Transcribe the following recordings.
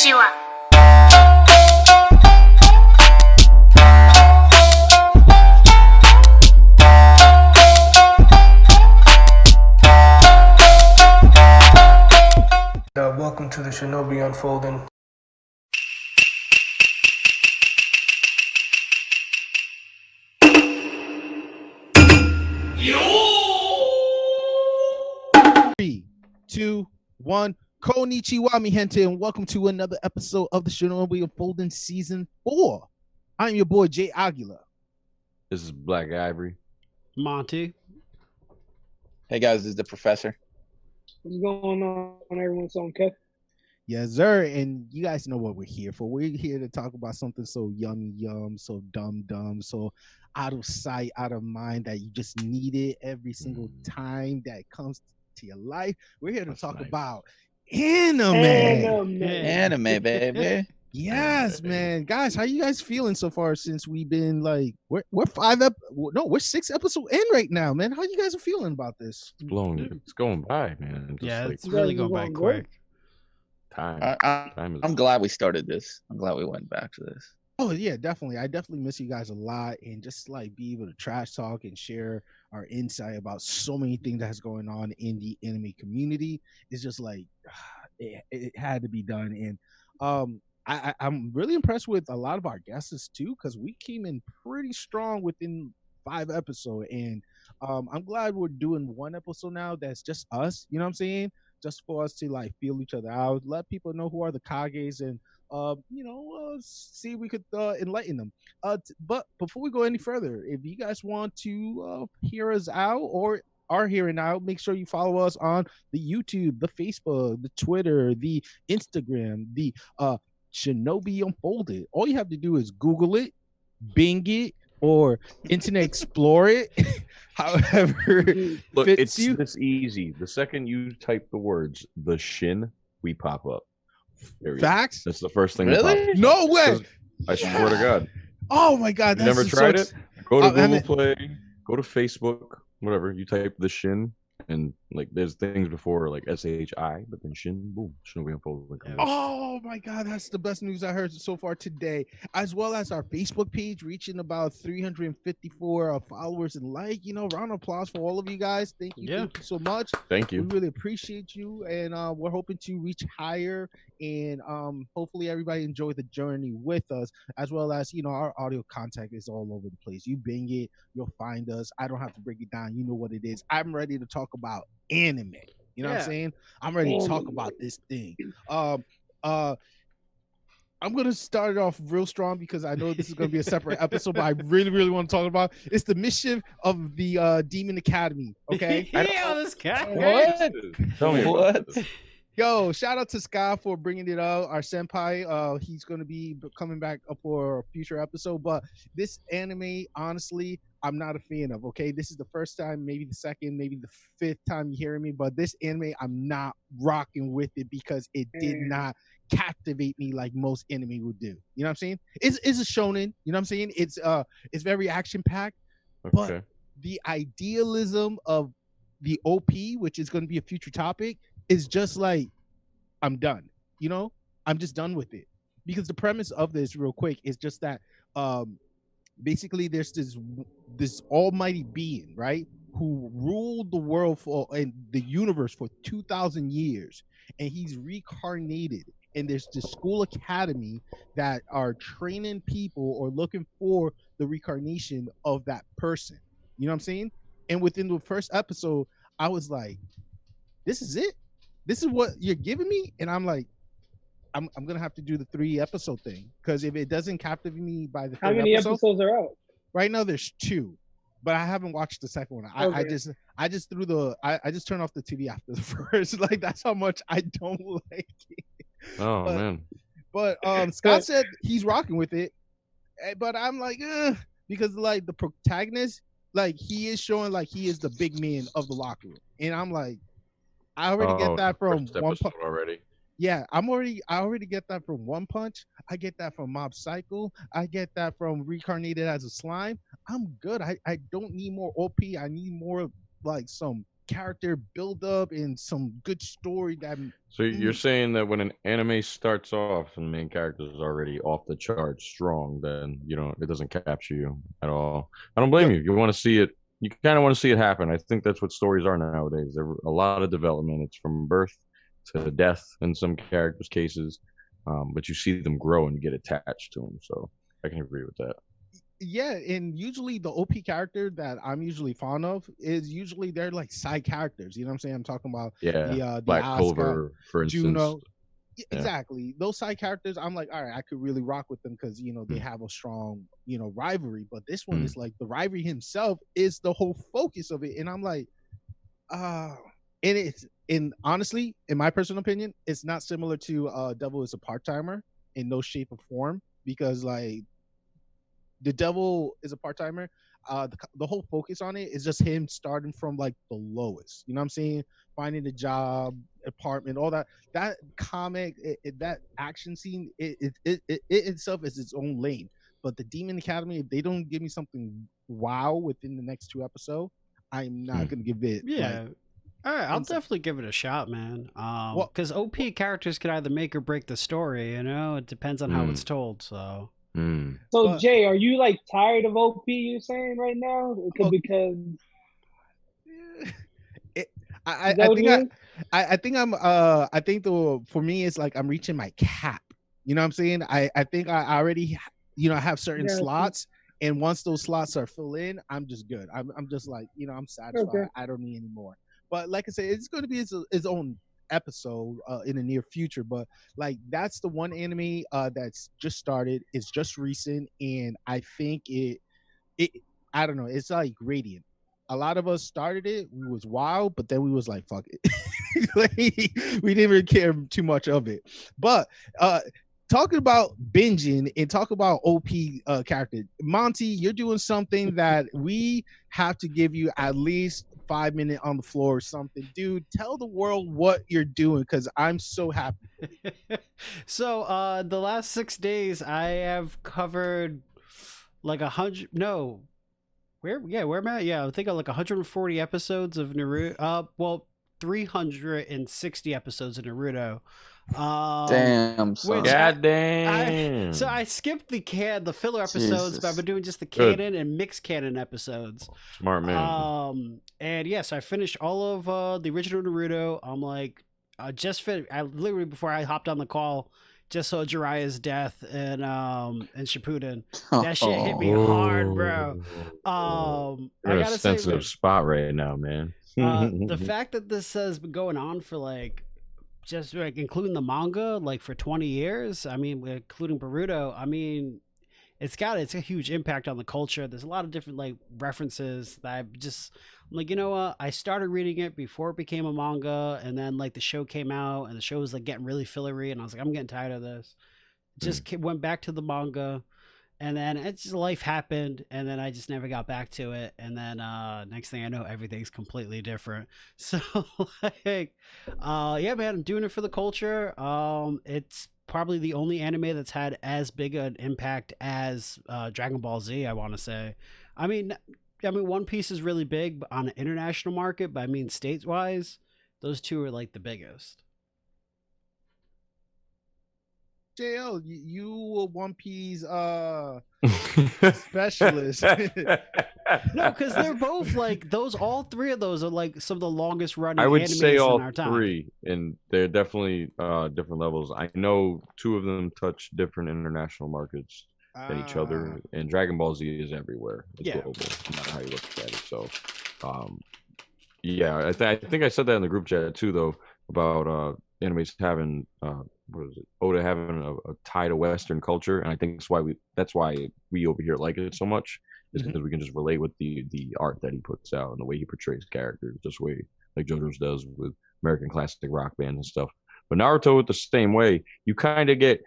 ちは。Welcome to the Shinobi Unfolding. Three, two, one. Konnichiwa, mi gente, and welcome to another episode of the Shinobi Unfolding Season 4. I'm your boy, Jay Aguilar. This is Black Ivory. Monty. Hey guys, this is the professor. What's going on, everyone? So okay. Yes, sir. And you guys know what we're here for. We're here to talk about something so yum, so dumb, so out of sight, out of mind that you just need it every single time that it comes to your life. We're here to talk about anime, baby. Yes, man. Guys, how you guys feeling so far since we've been like we're we're 6 episodes in right now, man. How you guys are feeling about this? It's going by, man. It's really going by quick. I'm glad we started this. I'm glad we went back to this. Oh yeah, definitely. I definitely miss you guys a lot, and just like be able to trash talk and share our insight about so many things that's going on in the anime community. It's just like it had to be done, and I'm really impressed with a lot of our guests too, because we came in pretty strong within 5 episodes, and I'm glad we're doing one episode now that's just us. You know what I'm saying? Just for us to like feel each other out, let people know who are the Kages, and see if we could enlighten them. But before we go any further, if you guys want to hear us out or are hearing out, make sure you follow us on the YouTube, the Facebook, the Twitter, the Instagram, the Shinobi Unfolded. All you have to do is Google it, Bing it, or Internet Explorer it. However, look, fits it's you. this easy. The second you type the words "the Shin," we pop up. Facts. That's the first thing. Really? No way. I swear to God. Oh my God. You never tried it? Go to Google Play. Go to Facebook. Whatever. You type "the Shin," and like there's things before like SHI, but then Shin, boom, Shinobi Unfolded. Oh my God, that's the best news I heard so far today, as well as our Facebook page reaching about 354 followers and round of applause for all of you guys. Thank you so much. Thank you. We really appreciate you, and we're hoping to reach higher, and hopefully everybody enjoy the journey with us, as well as our audio contact is all over the place. You Bing it, you'll find us. I don't have to break it down. You know what it is. I'm ready to talk about anime. You know what I'm saying? I'm ready to talk about this thing. I'm gonna start it off real strong because I know this is gonna be a separate episode, but I really want to talk about it's the mischief of the Demon Academy. Okay. This guy. What? Tell me What? Yo, shout out to Sky for bringing it up. Our senpai, he's going to be coming back up for a future episode. But this anime, honestly, I'm not a fan of. Okay, this is the first time, maybe the second, maybe the 5th time you're hearing me. But this anime, I'm not rocking with it because it did not captivate me like most anime would do. You know what I'm saying? It's a shonen. You know what I'm saying? It's very action packed, but the idealism of the OP, which is going to be a future topic, is just like, I'm done. I'm just done with it. Because the premise of this, real quick, is just that basically there's this almighty being, right, who ruled the world and the universe for 2,000 years, and he's reincarnated. And there's this school academy that are training people or looking for the reincarnation of that person. You know what I'm saying? And within the first episode, I was like, this is it? This is what you're giving me? And I'm like, I'm gonna have to do the 3 episode thing, because if it doesn't captivate me by the 3rd How many episodes are out? Right now there's 2, but I haven't watched the second one. I just turned off the TV after the first. Like, that's how much I don't like it. Man. But Scott said he's rocking with it, but I'm like, because like the protagonist, like he is showing like he is the big man of the locker room, and I'm like, I already get that from One Punch already. Yeah, I already get that from One Punch. I get that from Mob Psycho. I get that from Reincarnated as a Slime. I'm good. I don't need more OP. I need more like some character build up and some good story that. So you're saying that when an anime starts off and the main character is already off the charts strong, then it doesn't capture you at all. I don't blame you. You want to see it. You kind of want to see it happen. I think that's what stories are nowadays. There are a lot of development. It's from birth to death in some characters' cases, but you see them grow and you get attached to them. So I can agree with that. Yeah, and usually the OP character that I'm usually fond of is usually they're like side characters. You know what I'm saying? I'm talking about the Black Asuka, Clover, for instance. Juno. Exactly. Those side characters, I'm like, all right, I could really rock with them because they have a strong rivalry. But this one is like the rivalry himself is the whole focus of it, and I'm like, and honestly, in my personal opinion, it's not similar to Devil is a Part-Timer in no shape or form, because like the Devil is a Part-Timer, the whole focus on it is just him starting from like the lowest. You know what I'm saying? Finding a job, apartment, all that. That comic, that action scene, it itself is its own lane. But the Demon Academy, if they don't give me something wow within the next 2 episodes, I'm not gonna give it. Yeah. Like, all right, I'll definitely give it a shot, man. Because OP characters can either make or break the story. It depends on how it's told. So. So Jay, are you like tired of OP? You're saying right now because I think for me it's like I'm reaching my cap. You know what I'm saying? I think I already have certain slots, and once those slots are filled in, I'm just good. I'm just like I'm satisfied. Okay. I don't need any more. But like I said, it's going to be its own episode in the near future, but like that's the one anime that's just started. It's just recent, and I think it I don't know, it's like Radiant. A lot of us started it, we was wild, but then we was like, fuck it. Like, we didn't really care too much of it. But talking about binging and talk about OP character, Monty, you're doing something that we have to give you at least 5 minutes on the floor or something. Dude, tell the world what you're doing, because I'm so happy. So the last 6 days I have covered like 100 where am I? I think like 140 episodes of Naruto. 360 episodes of Naruto. Damn, son. God damn. So I skipped the filler episodes, but I've been doing just the canon and mixed canon episodes. Smart man. And yes, I finished all of the original Naruto. I'm like, I literally before I hopped on the call, just saw Jiraiya's death and Shippuden. That shit hit me hard, bro. You're in a sensitive spot right now, man. The fact that this has been going on for like just like including the manga like for 20 years, I mean, including Boruto, I mean, it's a huge impact on the culture. There's a lot of different like references that I'm like, you know what, I started reading it before it became a manga, and then like the show came out and the show was like getting really fillery, and I was like, I'm getting tired of this. Just went back to the manga, and then it's just life happened, and then I just never got back to it, and then next thing I know, everything's completely different. So like yeah, man, I'm doing it for the culture. It's probably the only anime that's had as big an impact as Dragon Ball Z, I want to say. I mean One Piece is really big on an international market, but I mean states wise, those two are like the biggest. JL, you were One Piece specialist. No, because they're both like those. All three of those are like some of the longest running. I would animes say all in our time. three, and they're definitely different levels. I know 2 of them touch different international markets than each other, and Dragon Ball Z is everywhere. It's global, no matter how you look at it. So, yeah, I think I said that in the group chat too, though, about animes having what is it? Oda having a tie to Western culture, and I think that's why we over here like it so much, is because we can just relate with the art that he puts out and the way he portrays characters, just way like JoJo's does with American classic rock bands and stuff. But Naruto, with the same way, you kind of get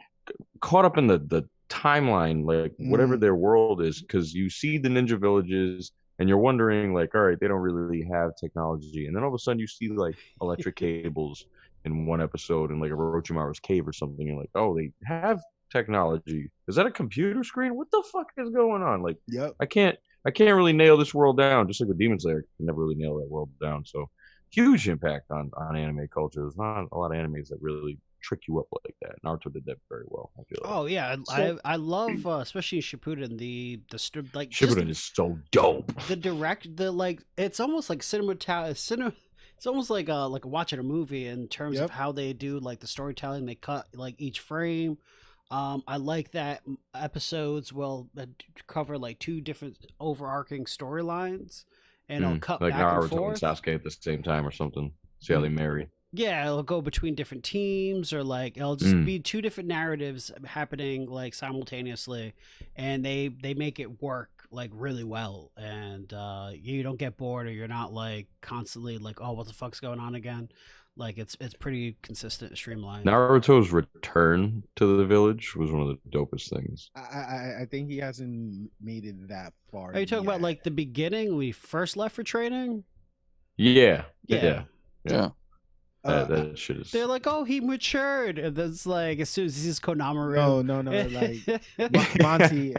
caught up in the timeline, like whatever their world is, because you see the ninja villages and you're wondering like, all right, they don't really have technology, and then all of a sudden you see like electric cables in one episode in like a Orochimaru's cave or something. You're like, oh, they have technology. Is that a computer screen? What the fuck is going on? Like, I can't really nail this world down. Just like with Demon Slayer, I can never really nail that world down. So huge impact on anime culture. There's not a lot of animes that really trick you up like that. Naruto did that very well. I feel like. Oh yeah, I love especially Shippuden the strip like Shippuden is so dope. The like it's almost like it's almost like watching a movie in terms of how they do like the storytelling. They cut like each frame. I like that episodes will cover like two different overarching storylines, and it'll cut like back Naruto and forth. and Sasuke at the same time or something. See how they marry. Yeah, it'll go between different teams, or like it'll just be two different narratives happening like simultaneously, and they make it work like really well, and you don't get bored, or you're not like constantly like, oh, what the fuck's going on again? Like it's pretty consistent and streamlined. Naruto's return to the village was one of the dopest things. I think he hasn't made it that far. Are you talking about like the beginning when we first left for training? Yeah. Yeah. That shit is. They're like, oh, he matured, and that's like as soon as he's Konamaru. No, like Monty.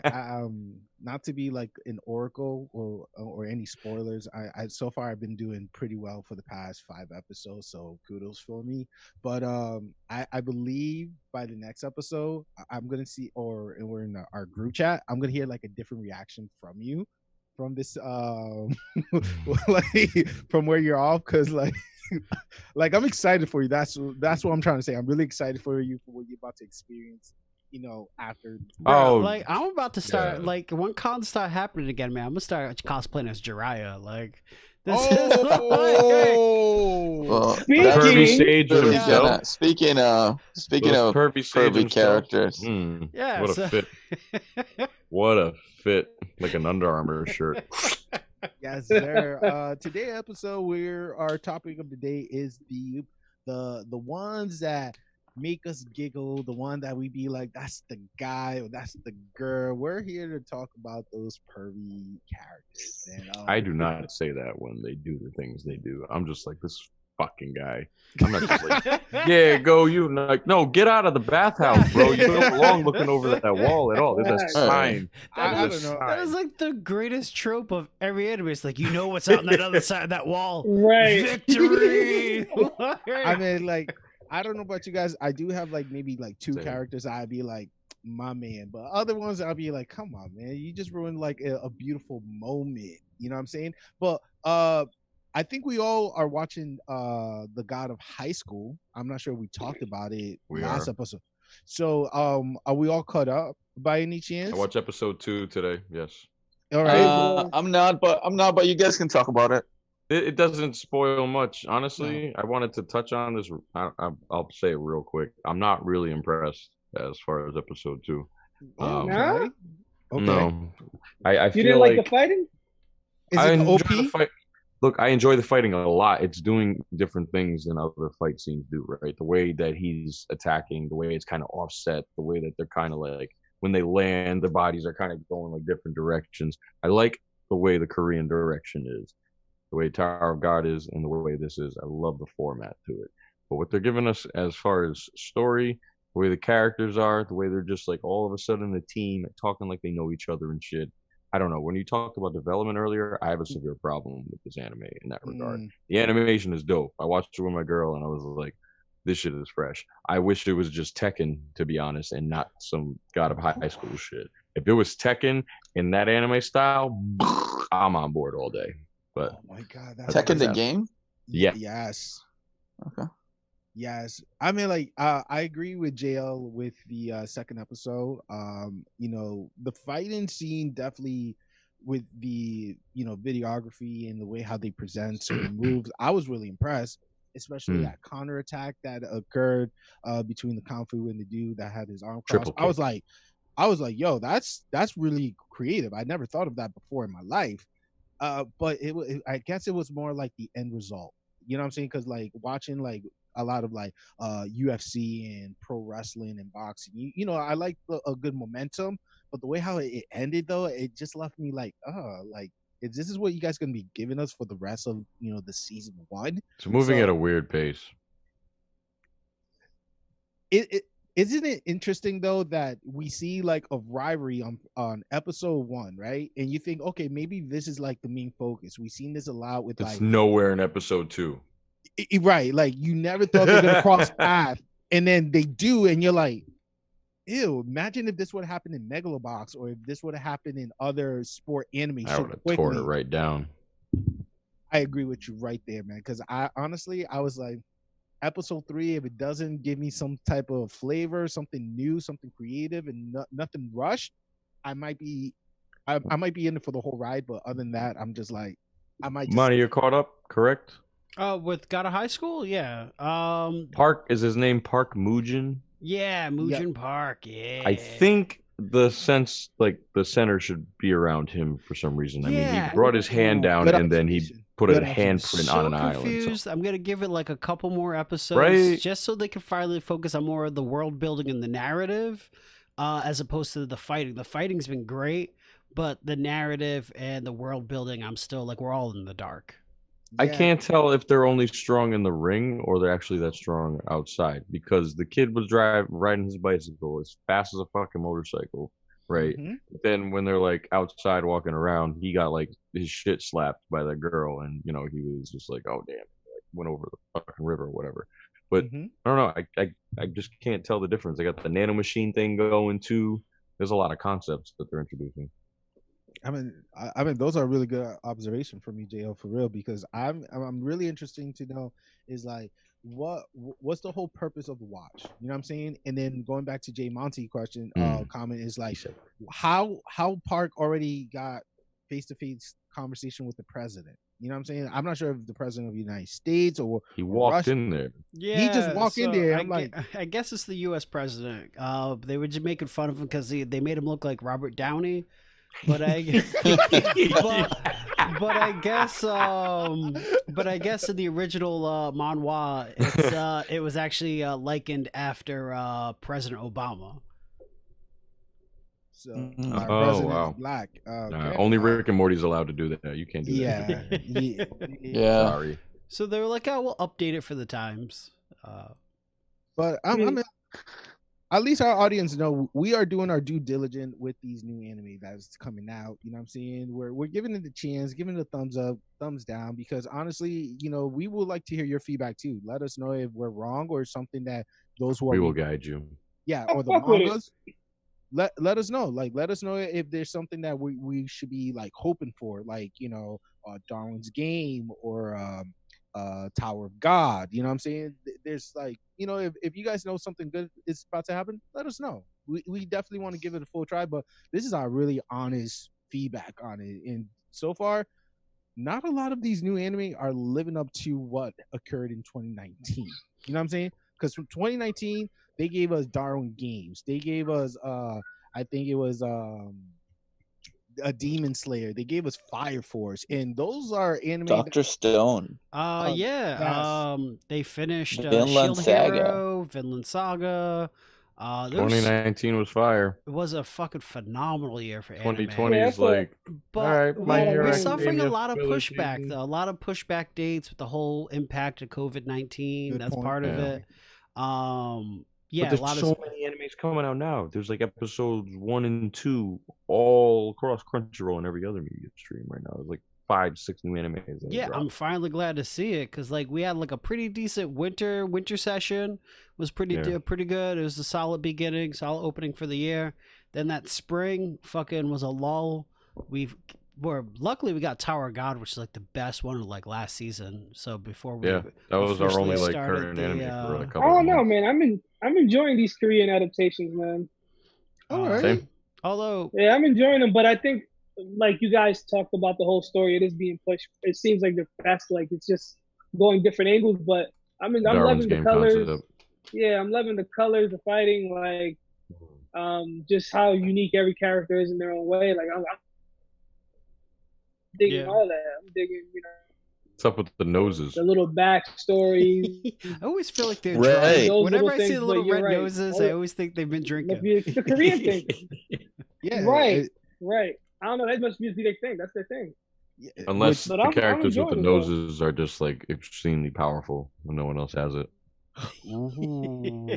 Not to be like an oracle or any spoilers. I so far I've been doing pretty well for the past 5 episodes, so kudos for me. But I believe by the next episode I'm gonna see, or we're in our group chat, I'm gonna hear like a different reaction from you, from this like from where you're off, because like I'm excited for you. That's what I'm trying to say. I'm really excited for you for what you're about to experience. After like I'm about to start like when cons start happening again, man. I'm gonna start cosplaying as Jiraiya. Like this Pervy Sage himself. Speaking of Pervy characters. Yeah, what a fit! What a fit! Like an Under Armour shirt. Yes, sir. Today's episode, our topic of the day is the ones that make us giggle, the one that we be like, that's the guy or that's the girl. We're here to talk about those pervy characters. And I do not say that when they do the things they do. I'm just like, this fucking guy. I'm not just like, yeah, go you. Like, no, get out of the bathhouse, bro. You don't belong looking over that wall at all. There's a sign. I don't know. That is like the greatest trope of every anime. It's like, you know what's out on that other side of that wall. Right. Victory. I mean, like, I don't know about you guys. I do have like maybe like 2 characters I'd be like, my man. But other ones I'll be like, come on, man. You just ruined like a beautiful moment. You know what I'm saying? But I think we all are watching The God of High School. I'm not sure we talked about it last episode. So are we all caught up by any chance? I watched episode 2 today. Yes. All right. I'm not, but you guys can talk about it. It doesn't spoil much, honestly. No. I wanted to touch on this. I'll say it real quick. I'm not really impressed as far as episode 2. No? Okay. No, I you feel didn't like the fighting? I enjoy the fight. Look, I enjoy the fighting a lot. It's doing different things than other fight scenes do, right? The way that he's attacking, the way it's kind of offset, the way that they're kind of like when they land, the bodies are kind of going like different directions. I like the way the Korean direction is. The way Tower of God is and the way this is. I love the format to it. But what they're giving us as far as story, the way the characters are, the way they're just like all of a sudden a team talking like they know each other and shit. I don't know. When you talked about development earlier, I have a severe problem with this anime in that regard. The animation is dope. I watched it with my girl and I was like, this shit is fresh. I wish it was just Tekken, to be honest, and not some God of High School shit. If it was Tekken in that anime style, I'm on board all day. But oh my god, Tekken the game? Yeah. Yes. Okay. Yes. I mean, like, I agree with JL with the second episode. The fighting scene definitely with the videography and the way how they present certain moves, I was really impressed, especially that counterattack that occurred between the Kung Fu and the dude that had his arm crossed. I was like, yo, that's really creative. I never thought of that before in my life. But I guess it was more like the end result. You know what I'm saying? Because like watching like a lot of like UFC and pro wrestling and boxing, I like a good momentum. But the way how it ended though, it just left me like, this is what you guys gonna be giving us for the rest of the season 1? It's moving at a weird pace. Isn't it interesting though that we see like a rivalry on episode 1, right? And you think, okay, maybe this is like the main focus. We've seen this a lot with it's nowhere in episode 2. Right, like you never thought they're gonna cross paths, and then they do, and you're like, ew, imagine if this would have happened in Megalobox, or if this would have happened in other sport anime. I would have tore it right down. I agree with you right there, man, because I was like, episode 3, if it doesn't give me some type of flavor, something new, something creative, and nothing rushed, I might be in it for the whole ride. But other than that, I'm just like, I might just... Money, you're caught up, correct? With Gotta High School, yeah. Park, is his name Park Mugen? Yeah, Mugen Park. Yeah. I think the center should be around him for some reason. I mean, he brought his hand down and then he put a handprint on an island. So. I'm gonna give it like a couple more episodes, just so they can finally focus on more of the world building and the narrative, as opposed to the fighting. The fighting's been great, but the narrative and the world building, I'm still like, we're all in the dark. I can't tell if they're only strong in the ring or they're actually that strong outside, because the kid was riding his bicycle as fast as a fucking motorcycle, right? Mm-hmm. But then when they're like outside walking around, he got like his shit slapped by that girl, and you know, he was just like, oh damn, like, went over the fucking river or whatever. But I don't know, I just can't tell the difference. They got the nano machine thing going too. There's a lot of concepts that they're introducing. I mean, those are really good observation for me, JL, for real, because I'm really interesting to know is like what's the whole purpose of the watch? You know what I'm saying? And then going back to Jay Monty question, comment is like how Park already got face-to-face conversation with the president. You know what I'm saying? I'm not sure if the president of the United States or he walked in there. Yeah, he just walked in there. I guess it's the U.S. president. They were just making fun of him because they made him look like Robert Downey. But I guess in the original manhwa, it was actually likened after President Obama. So wow, black. Only Rick and Morty's allowed to do that. You can't do that. Yeah. Sorry. So they were like, "Oh, we'll update it for the times." But at least our audience know we are doing our due diligence with these new anime that's coming out. You know what I'm saying? We're giving it a chance, giving it a thumbs up, thumbs down, because honestly, you know, we would like to hear your feedback too. Let us know if we're wrong or something that those who we will guide you. Yeah, or the mangas. Let us know. Like, let us know if there's something that we should be like hoping for, like, you know, Darwin's Game or Tower of God. You know what I'm saying? There's like, you know, if you guys know something good is about to happen, let us know. We definitely want to give it a full try, but this is our really honest feedback on it. And so far, not a lot of these new anime are living up to what occurred in 2019. You know what I'm saying? Because from 2019, they gave us Darwin Games. They gave us I think it was a Demon Slayer. They gave us Fire Force, and those are anime. Dr. Stone. They finished Vinland Shield Saga. Hero, Vinland Saga. 2019 was fire. It was a fucking phenomenal year for anime. 2020 is like, but all right, we're suffering a lot of pushback, though. A lot of pushback dates with the whole impact of COVID-19. That's part of it. Yeah, but there's so many animes coming out now. There's like episodes 1 and 2 all across Crunchyroll and every other media stream right now. There's like 5-6 new animes. Yeah, I'm finally glad to see it, because like we had like a pretty decent winter session. Was pretty good. It was a solid beginning, solid opening for the year. Then that spring fucking was a lull. Luckily we got Tower of God, which is like the best one of like last season. So before we that was our only like current anime for a couple. I don't know, man. I'm enjoying these Korean adaptations, man. All right. Same. Although I'm enjoying them, but I think like you guys talked about the whole story, it is being pushed. It seems like they're fast, like it's just going different angles. But I'm loving the colors. Concept. Yeah, I'm loving the colors, the fighting, like just how unique every character is in their own way. Like I'm digging all that. I'm digging, you know. What's up with the noses? The little backstory. I always feel like they're right. drinking. Whenever I see the little red noses, I always think they've been drinking. It's the Korean thing. Yeah. Right. I don't know. That must be their thing. That's their thing. Yeah. Unless the characters with the noses are just like extremely powerful when no one else has it.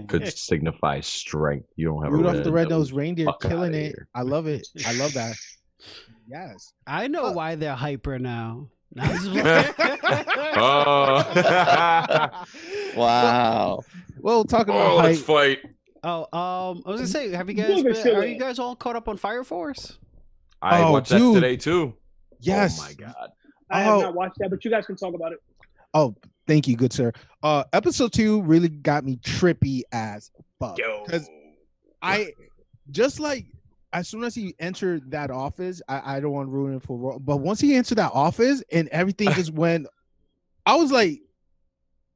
Could signify strength. You don't have Rudolph the Red-Nosed Reindeer killing it. I love it. I love that. Yes. I know why they're hyper now. Oh. Wow. Well, talking about Let's hype. fight. Oh, I was gonna say, have you Look guys at been, shit. are you guys all caught up on Fire Force? I Oh, watched that dude. today too. Yes. Oh my god. I have not watched that, but you guys can talk about it. Oh, thank you, good sir. Episode 2 really got me trippy as fuck. Yo. Because I just like as soon as he entered that office, I don't want to ruin it for, but once he entered that office and everything just went, I was like,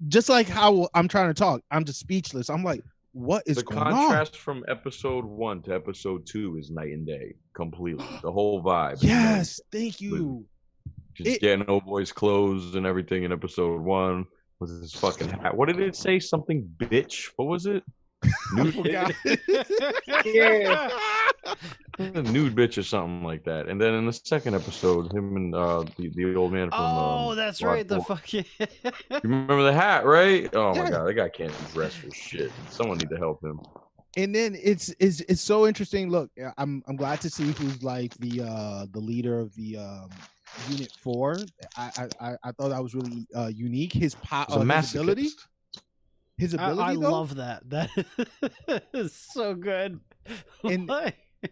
just like how I'm trying to talk, I'm just speechless. I'm like, what is going on? The contrast from episode 1 to episode 2 is night and day, completely. The whole vibe. Yes, thank you. Just getting old boy's clothes and everything in episode 1 with his fucking hat. What did it say? Something bitch? What was it? Nude Yeah. nude bitch or something like that. And then in the second episode, him and the old man from That's Rock right. The Fork. fucking. You remember the hat, right? Oh my Yeah. god, that guy can't dress for shit. Someone need to help him. And then it's so interesting. Look, I'm glad to see who's like the leader of the Unit 4. I thought that was really unique. His ability. His ability. I though, love that. That is so good. And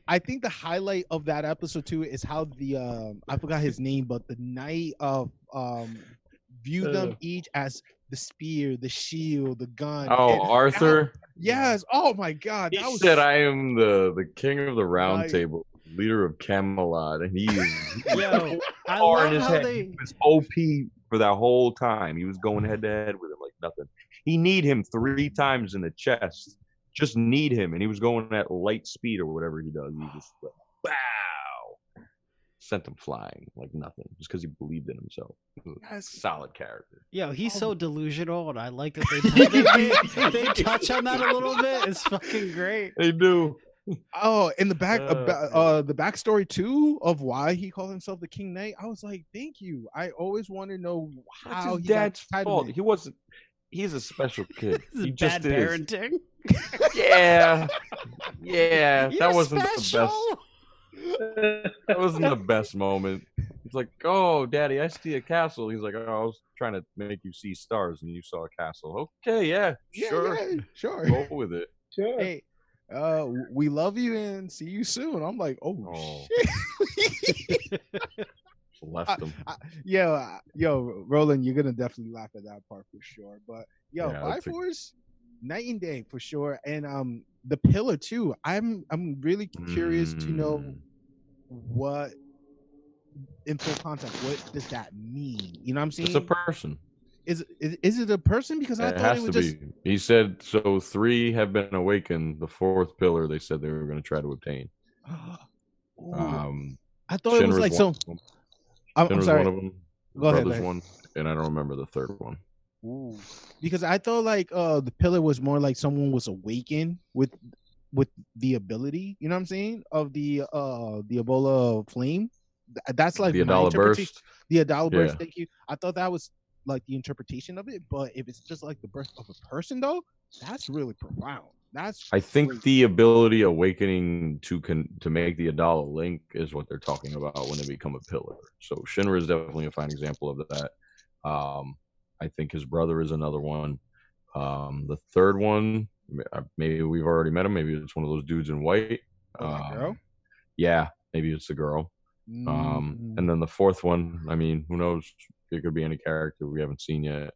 I think the highlight of that episode too is how the I forgot his name, but the knight of viewed them each as the spear, the shield, the gun. Oh, and Arthur. yes. Oh my god. He That was said, "I am the king of the round Right. table, leader of Camelot," and he is Yo, I far in love his how head. they. He was OP for that whole time. He was going head to head with him like nothing. He need him 3 times in the chest. Just need him, and he was going at light speed or whatever he does. He just like, wow, sent him flying like nothing, just because he believed in himself. Yes. Solid character. Yo, he's so delusional, and I like that they touch on that a little bit. It's fucking great. They do. Oh, in the back, the backstory too of why he called himself the King Knight. I was like, thank you. I always want to know That's how his he got dad's title fault. name. He wasn't. He's a special kid. This is He bad just is. parenting. Yeah, yeah. You're That wasn't the special. best. That wasn't the best moment. He's like, "Oh, Daddy, I see a castle." He's like, "Oh, I was trying to make you see stars, and you saw a castle." Okay, yeah, sure, Yeah, sure. go with it. Sure. Hey, we love you and see you soon. I'm like, oh. Shit. Left him. Yo, Roland, you're gonna definitely laugh at that part for sure. But yo, Yeah, Fire Force, night and day for sure. And the pillar too. I'm really curious to know what, in full context, what does that mean? You know what I'm saying? It's a person. Is it a person? Because I It thought has it was to just be. He said so. 3 have been awakened. The 4th pillar, they said they were going to try to obtain. Ooh, I thought it was Shinra's like one so. of them. I'm Shinra's sorry. one of them. Go ahead, Brother's man. one, and I don't remember the 3rd one. Ooh. Because I thought like the pillar was more like someone was awakened with the ability, you know what I'm saying, of the Ebola flame. That's like The my Adala interpretation. burst. The Adala burst. Yeah. Thank you. I thought that was like the interpretation of it, but if it's just like the birth of a person, though, that's really profound. That's I think crazy. the ability awakening to make the Adala link is what they're talking about when they become a pillar. So Shinra is definitely a fine example of that. I think his brother is another one. The 3rd one, maybe we've already met him. Maybe it's one of those dudes in white. Girl? Yeah, maybe it's the girl. And then the 4th one, I mean, who knows? It could be any character we haven't seen yet.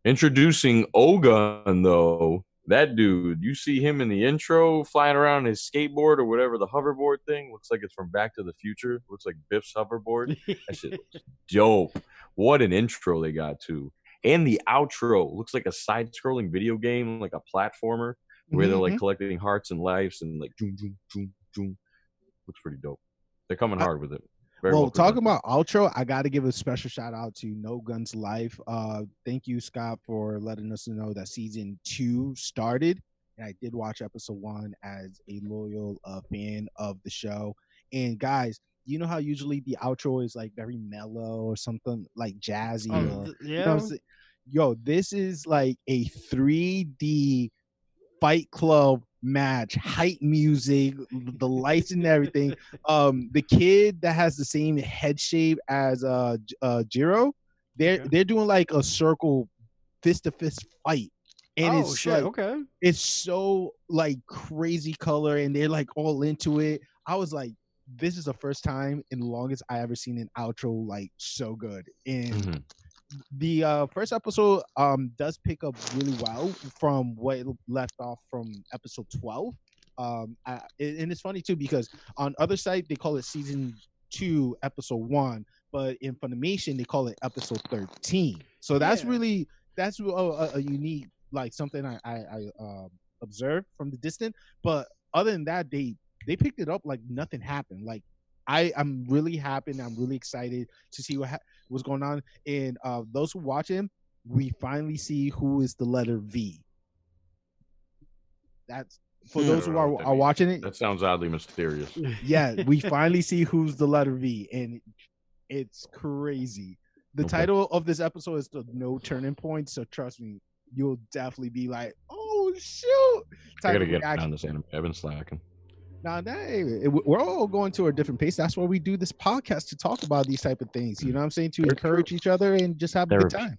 Introducing Ogun, though. That dude, you see him in the intro flying around his skateboard or whatever, the hoverboard thing. Looks like it's from Back to the Future. Looks like Biff's hoverboard. That shit looks dope. What an intro they got, too. And the outro looks like a side-scrolling video game, like a platformer, where they're like collecting hearts and lives and like zoom, zoom, zoom, zoom. Looks pretty dope. They're coming hard with it. Very well, talking presented. about outro, I got to give a special shout out to No Guns Life. Thank you, Scott, for letting us know that season 2 started. And I did watch episode 1 as a loyal fan of the show. And guys, you know how usually the outro is like very mellow or something like jazzy. Oh, or, yeah. you know what I'm saying? Yo, this is like a 3D Fight Club match, hype music, the lights and everything. The kid that has the same head shape as Jiro, they're doing like a circle fist to fist fight. And it's like it's so like crazy color and they're like all into it. I was like, this is the first time in the longest I ever seen an outro like so good. And the first episode does pick up really well from what it left off from episode 12. And it's funny too because on other side they call it season 2 episode 1, but in Funimation they call it episode 13. So that's really that's a unique like something I observed from the distance. But other than that, they picked it up like nothing happened. Like I'm really happy and I'm really excited to see what's going on. And those who watch him, we finally see who is the letter V. That's for those who are watching it. That sounds oddly mysterious. Yeah, we finally see who's the letter V, and it's crazy. The title of this episode is the No Turning Point, so trust me, you'll definitely be like, "Oh shoot!" I gotta get on this anime. I've been slacking. Now, we're all going to a different pace. That's why we do this podcast to talk about these type of things. You know what I'm saying? To encourage each other and just have a good time.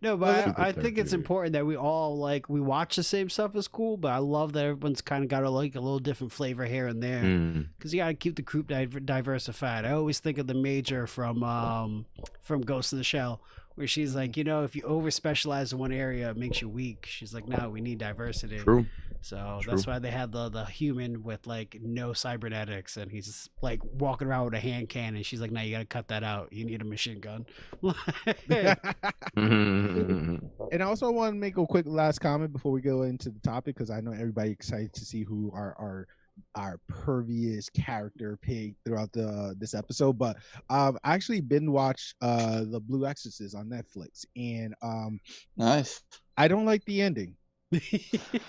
No, but I think it's important that we all like we watch the same stuff as cool, but I love that everyone's kind of got a little different flavor here and there because you got to keep the group diversified. I always think of the Major from Ghost in the Shell, where she's like, you know, if you over specialize in one area, it makes you weak. She's like, no, we need diversity. True. So that's why they had the human with like no cybernetics, and he's just like walking around with a hand cannon. She's like, no, you got to cut that out. You need a machine gun. And I also want to make a quick last comment before we go into the topic, because I know everybody excited to see who our pervious character pick throughout this episode. But I've actually been watched the Blue Exorcist on Netflix, and nice. I don't like the ending.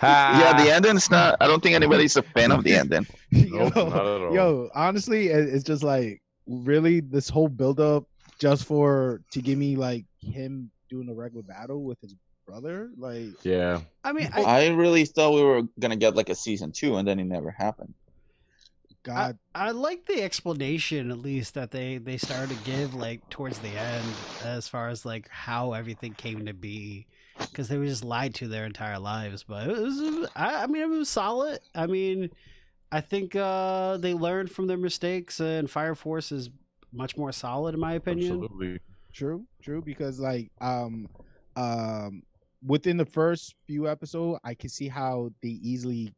Yeah, the ending's not. I don't think anybody's a fan of the ending. Yo, honestly, it's just like really this whole build up just to give me like him doing a regular battle with his brother. Like, yeah, I mean, I really thought we were gonna get like a season 2, and then it never happened. God, I like the explanation at least that they started to give like towards the end as far as like how everything came to be, because they were just lied to their entire lives. But it was, I mean, it was solid. I mean, I think they learned from their mistakes, and Fire Force is much more solid in my opinion. Absolutely. True, because like within the first few episodes, I can see how they easily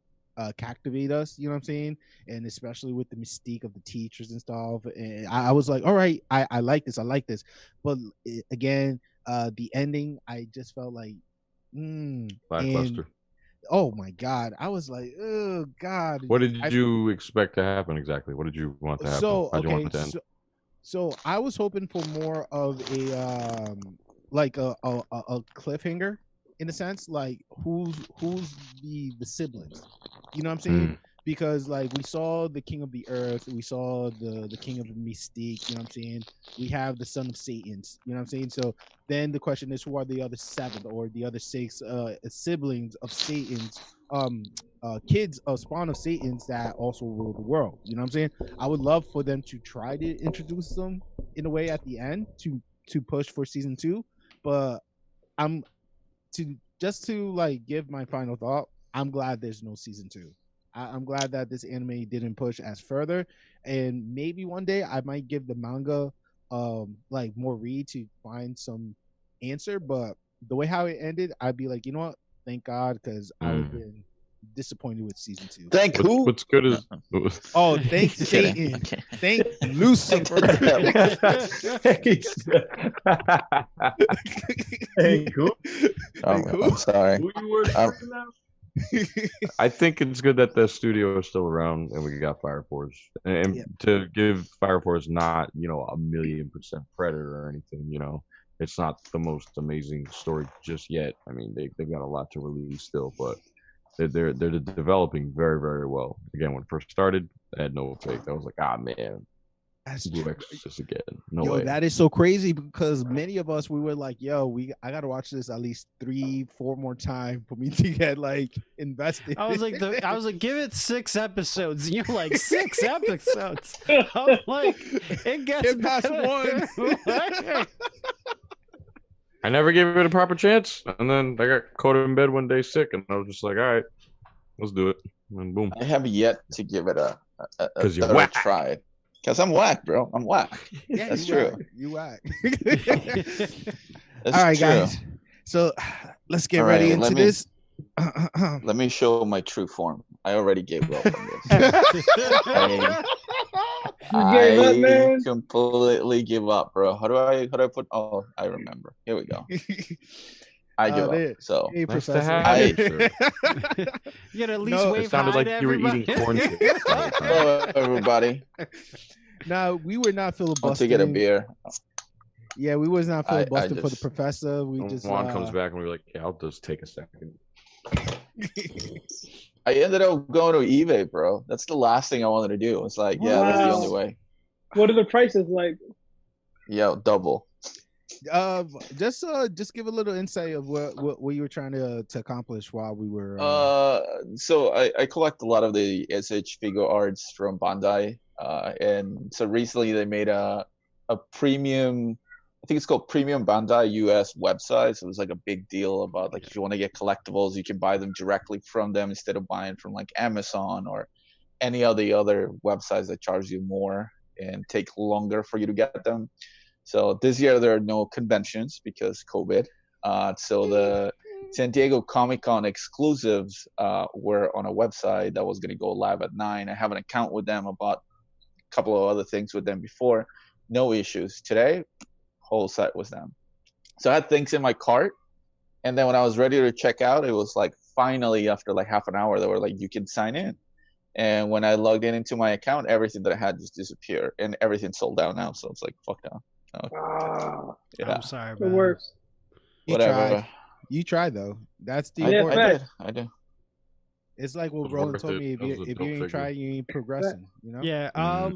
captivate us, you know what I'm saying? And especially with the mystique of the teachers and stuff. And I was like, all right, I like this. But again, the ending, I just felt like lackluster. Oh my God. I was like, oh God. What did you expect to happen exactly? What did you want to happen? How'd you want it to end? So I was hoping for more of a like a cliffhanger, in a sense, like who's the siblings, you know what I'm saying? Because like we saw the King of the Earth, we saw the King of the Mystique, you know what I'm saying? We have the Son of Satan's, you know what I'm saying? So then the question is, who are the other 7 or the other 6 siblings of Satan's, kids of spawn of Satan's that also rule the world, you know what I'm saying? I would love for them to try to introduce them in a way at the end to push for season 2, but to like give my final thought, I'm glad there's no season 2. I'm glad that this anime didn't push as further, and maybe one day I might give the manga like more read to find some answer. But the way how it ended, I'd be like, you know what? Thank God, because I would have been disappointed with season 2. Thank who? What's good is thank Satan. Okay. Thank Lucifer. Hey, who? I'm sorry. Who you were now? I think it's good that the studio is still around and we got Fire Force, and to give Fire Force not, you know, 1,000,000% Predator or anything, you know, it's not the most amazing story just yet. I mean, they've got a lot to release still, but they're developing very, very well. Again, when it first started, I had no faith. I was like, man, That's Blue Exorcist again. No yo, way. that is so crazy because many of us we were like, yo, I gotta watch this at least 3-4 more times for me to get like invested. I was like, give it 6 episodes. And you're like, 6 episodes. I'm like, it gets Get past better. 1. I never gave it a proper chance, and then I got caught in bed one day sick, and I was just like, all right, let's do it, and boom. I have yet to give it a 'Cause you're thorough whack. try. Because I'm whack, bro. I'm whack. Yeah, That's you true. whack. You whack. That's All right, true. guys. So let's get All ready right, into let me- this. Let me show my true form. I already gave up on this. You gave up, man. Completely give up, bro. How do I put? Oh, I remember. Here we go. I give there. up. So Hey, Nice to Professor. have you, sir. You gotta at least No, wave It sounded hi like to you were everybody. eating corn chips. hello, everybody. No, we were not Want to filibustering. get a beer? Yeah, we was not I filibustering for the just- professor. We just Juan comes back and we're like, yeah, I'll just take a second. I ended up going to eBay, bro. That's the last thing I wanted to do. It's like, yeah, that's the Wow. only way. What are the prices like? Yo, double. just give a little insight of what you were trying to accomplish while we were. So I collect a lot of the SH figure arts from Bandai, and so recently they made a premium. I think it's called Premium Bandai US website. So it was like a big deal about like if you want to get collectibles, you can buy them directly from them instead of buying from like Amazon or any of the other websites that charge you more and take longer for you to get them. So this year there are no conventions because COVID. So the San Diego Comic-Con exclusives were on a website that was going to go live at 9. I have an account with them. I bought a couple of other things with them before. No issues. Today, whole site was down. So I had things in my cart. And then when I was ready to check out, it was like finally after like half an hour, they were like, you can sign in. And when I logged in into my account, everything that I had just disappeared and everything sold out now. So it's like, fuck now. Ah, Yeah, I'm sorry, the man. worst. You whatever. tried. You tried though. That's the I, Yeah, important. I facts. did. I did. It's like what was Roland worth told it. me. That was a If you dope ain't figure. trying, you ain't progressing. You know. Yeah,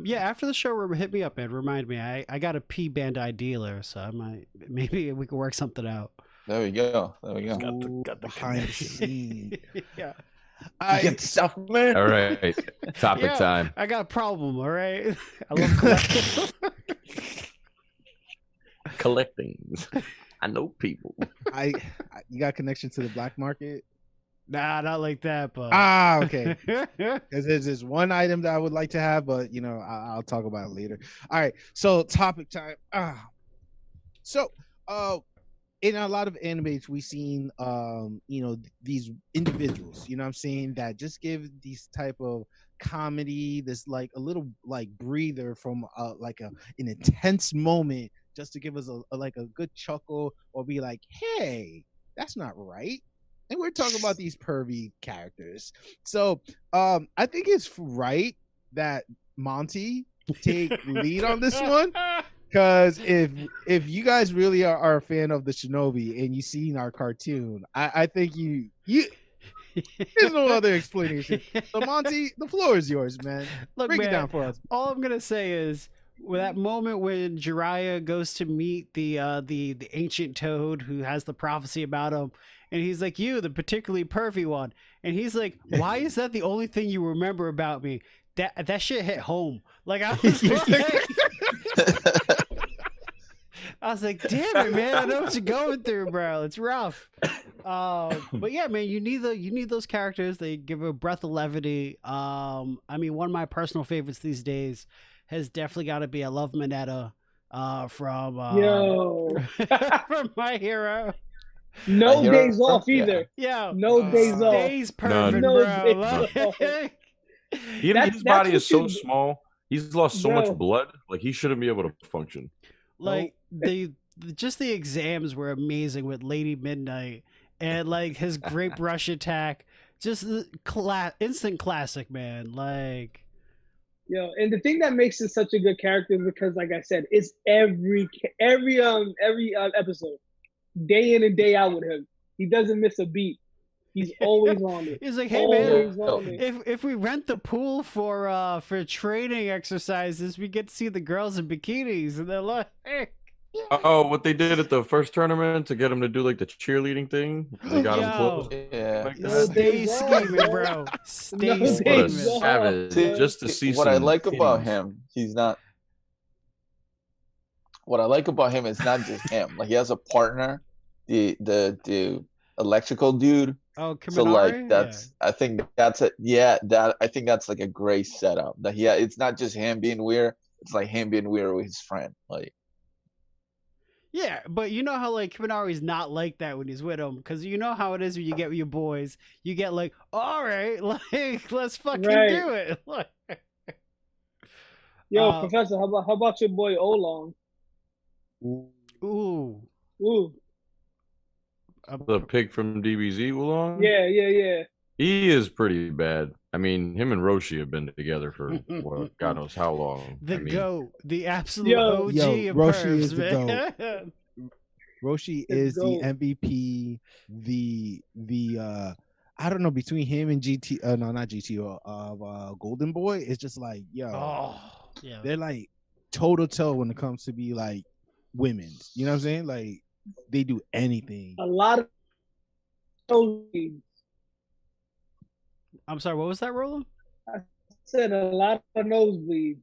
yeah. After the show, hit me up, man. Remind me. I got a P Bandai dealer, so I might maybe we can work something out. There we go. There we go. Ooh, got the behind the connection. scene. Yeah, I Get stuff, man. All right, topic Yeah. time. I got a problem. All right, I love collecting. Collecting. I know people. you got connection to the black market. Nah, not like that, but Okay. Because there's this one item that I would like to have, but you know, I'll talk about it later. All right, so topic time. So in a lot of animes we've seen these individuals, you know what I'm saying, that just give these type of comedy, this like a little like breather from like an intense moment, just to give us a good chuckle or be like, hey, that's not right. And we're talking about these pervy characters. So I think it's right that Monty take lead on this one. Because if you guys really are a fan of the Shinobi and you seen our cartoon, I think you there's no other explanation. So Monty, the floor is yours, man. Look, Break it man, down for us. all I'm gonna say is with that moment when Jiraiya goes to meet the ancient toad who has the prophecy about him, and he's like, "You, the particularly pervy one," and he's like, "Why is that the only thing you remember about me?" That shit hit home. Like I was like, damn it, man! I know what you're going through, bro. It's rough. But yeah, man, you need those characters. They give a breath of levity. I mean, one of my personal favorites these days has definitely got to be I love Mineta from from My Hero. No Hero, days off yeah. either. Yeah, No days off. Days perfect, None. No bro. days off. His body is what so you- small. He's lost so Bro. much blood. Like he shouldn't be able to function. Like just the exams were amazing with Lady Midnight and like his great brush attack. Just the instant classic, man. Like, And the thing that makes it such a good character is because, like I said, it's every episode, day in and day out with him. He doesn't miss a beat. He's always on it. He's like, hey man, Always on it. if we rent the pool for training exercises, we get to see the girls in bikinis, and they're like, hey. Oh, what they did at the first tournament to get him to do like the cheerleading thing? They got him close. Yeah. Like No, that. they Stay don't, scheming, bro. bro. Stay No, they What a scheming. don't. savage! Just to see what I some like about titties. him, he's not. What I like about him is not just him. Like he has a partner, the electrical dude. Oh, So Kaminari? like that's I think that's it. Yeah, that I think that's like a great setup. That it's not just him being weird. It's like him being weird with his friend. Like Yeah, but you know how like Kaminari's not like that when he's with him, because you know how it is when you get with your boys. You get like, all right, like let's fucking Right. do it. Yo, Professor, how about your boy Olong? Ooh. Ooh. The pig from DBZ Oolong? Yeah. He is pretty bad. I mean, him and Roshi have been together for what, God knows how long. The I mean, GOAT, the absolute Yo. OG Yo, of Roshi pervs, is the man. Roshi Let's is the go. MVP. The I don't know, between him and GT, no, not GTO, of Golden Boy, it's just like, yo, Oh, yeah. they're like toe to toe when it comes to be like women's. You know what I'm saying? Like they do anything. A lot of nosebleeds. I'm sorry, what was that, Roland? Said a lot of nosebleeds.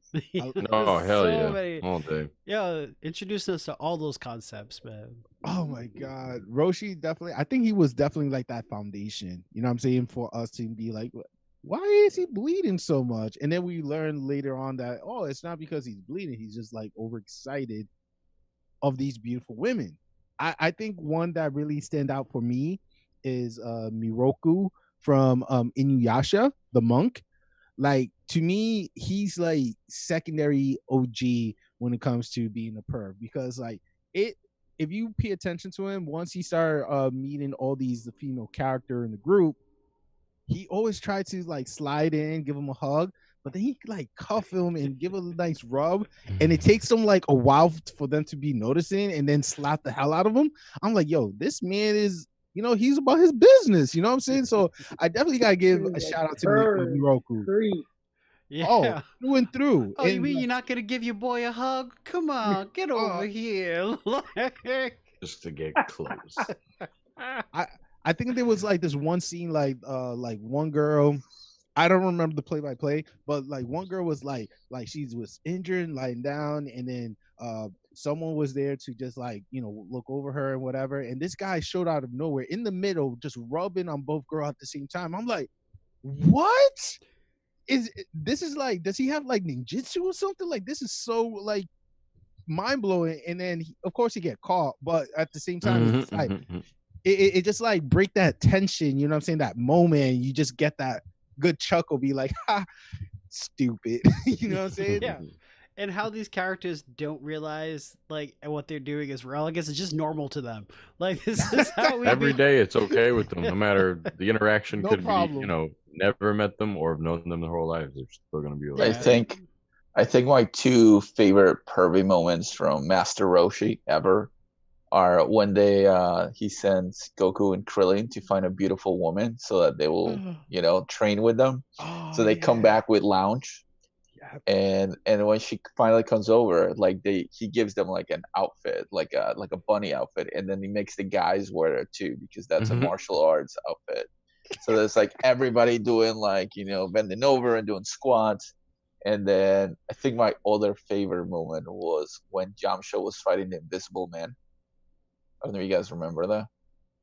oh, hell So yeah. many- All day. Yeah, introducing us to all those concepts, man. Oh my God, Roshi definitely. I think he was definitely like that foundation. You know what I'm saying, for us to be like, why is he bleeding so much? And then we learn later on that it's not because he's bleeding. He's just like overexcited of these beautiful women. I think one that really stand out for me is Miroku from Inuyasha, the monk. Like to me, he's like secondary OG when it comes to being a perv, because like if you pay attention to him, once he started meeting all the female character in the group, he always tried to like slide in, give him a hug, but then he like cuff him and give a nice rub, and it takes them like a while for them to be noticing, and then slap the hell out of him. I'm like, yo, this man is, he's about his business. You know what I'm saying? So I definitely gotta give a shout out to Miroku. Creep. Yeah. Oh, through and through. Oh, you And, mean you're not gonna give your boy a hug? Come on, get over here. Just to get close. I think there was like this one scene, like one girl, I don't remember the play by play, but like one girl was like she was injured and lying down, and then someone was there to just like look over her and whatever, and this guy showed out of nowhere in the middle, just rubbing on both girls at the same time. I'm like, what is this? Is like, does he have like ninjutsu or something? Like, this is so like mind blowing. And then of course he get caught, but at the same time it's like it just like break that tension, you know what I'm saying, that moment, you just get that good chuckle, be like, ha, stupid. You know what I'm saying? Yeah. And how these characters don't realize like what they're doing is real. I guess it's just normal to them. Like this is how we Every day it's okay with them, no matter the interaction. No could problem. be, never met them or have known them their whole lives. They're still gonna be I like. think my two favorite pervy moments from Master Roshi ever are when he sends Goku and Krillin to find a beautiful woman so that they will train with them. So they come back with Lounge. And when she finally comes over, like he gives them like an outfit, like a bunny outfit, and then he makes the guys wear it too, because that's a martial arts outfit. So there's like everybody doing like bending over and doing squats. And then I think my other favorite moment was when Yamcha was fighting the Invisible Man. I don't know if you guys remember that.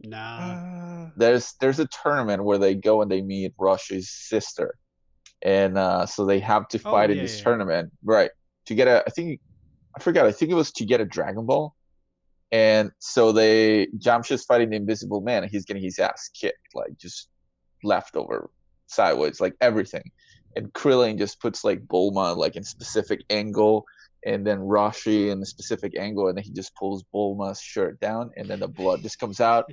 Nah. There's a tournament where they go and they meet Roshi's sister. And so they have to fight in this tournament, right? To get I think it was to get a Dragon Ball. And so Yamcha's fighting the Invisible Man, and he's getting his ass kicked, like just left over sideways, like everything. And Krillin just puts like Bulma like in specific angle, and then Roshi in a specific angle, and then he just pulls Bulma's shirt down, and then the blood just comes out,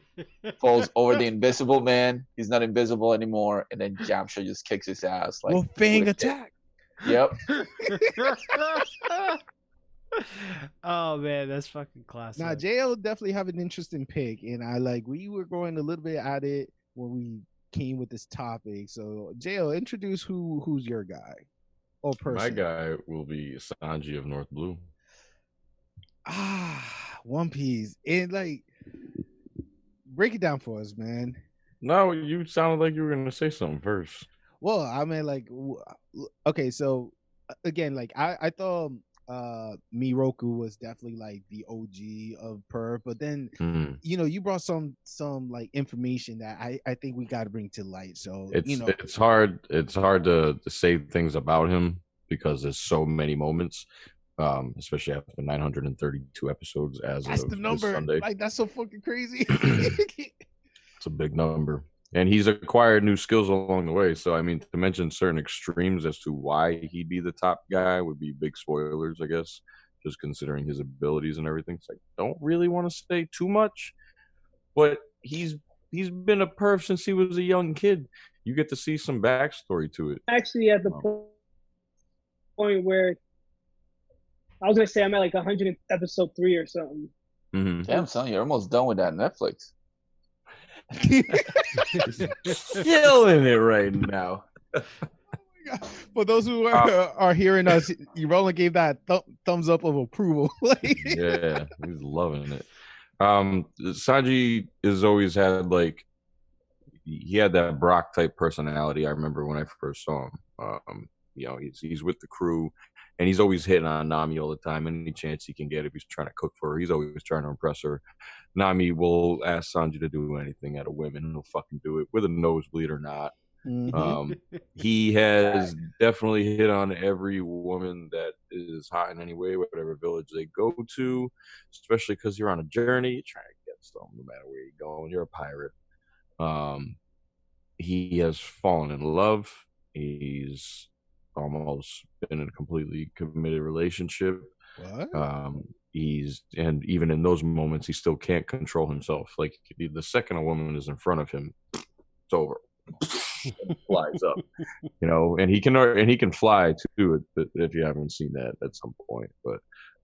falls over the Invisible Man. He's not invisible anymore, and then Yamcha just kicks his ass. Like, well, Fang attack. Yep. Oh man, that's fucking classic. Now, JL definitely have an interesting pick, and we were going a little bit at it when we came with this topic. So, JL, introduce who's your guy or person. My guy will be Sanji of North Blue. One Piece. And like, break it down for us, man. No, you sounded like you were gonna say something first. Well, I mean, like, okay, so again, like, I thought Miroku was definitely like the OG of Perv, but then you know, you brought some like information that I think we got to bring to light. So it's hard to say things about him because there's so many moments, especially after 932 episodes as that's of the number. this Sunday. Like, that's so fucking crazy. It's a big number. And he's acquired new skills along the way. So, I mean, to mention certain extremes as to why he'd be the top guy would be big spoilers, I guess, just considering his abilities and everything. So I don't really want to say too much, but he's been a perv since he was a young kid. You get to see some backstory to it. Actually, at the point where I was going to say I'm at like 100 episode 3 or something. Mm-hmm. Damn, son, you're almost done with that Netflix. Killing it right now. For those who are hearing us, Roland gave that thumbs up of approval. Yeah, he's loving it. Sanji has always had like, he had that Brock type personality. I remember when I first saw him. You know, he's with the crew, and he's always hitting on Nami all the time. Any chance he can get, if he's trying to cook for her, he's always trying to impress her. Nami will ask Sanji to do anything at a whim, and he'll fucking do it, with a nosebleed or not. Mm-hmm. He has definitely hit on every woman that is hot in any way, whatever village they go to, especially because you're on a journey, you're trying to get stuff no matter where you're going. You're a pirate. He has fallen in love. He's almost been in a completely committed relationship. What? And even in those moments, he still can't control himself. Like, the second a woman is in front of him, it's over. Flies up, you know, and he can fly too. If you haven't seen that at some point, but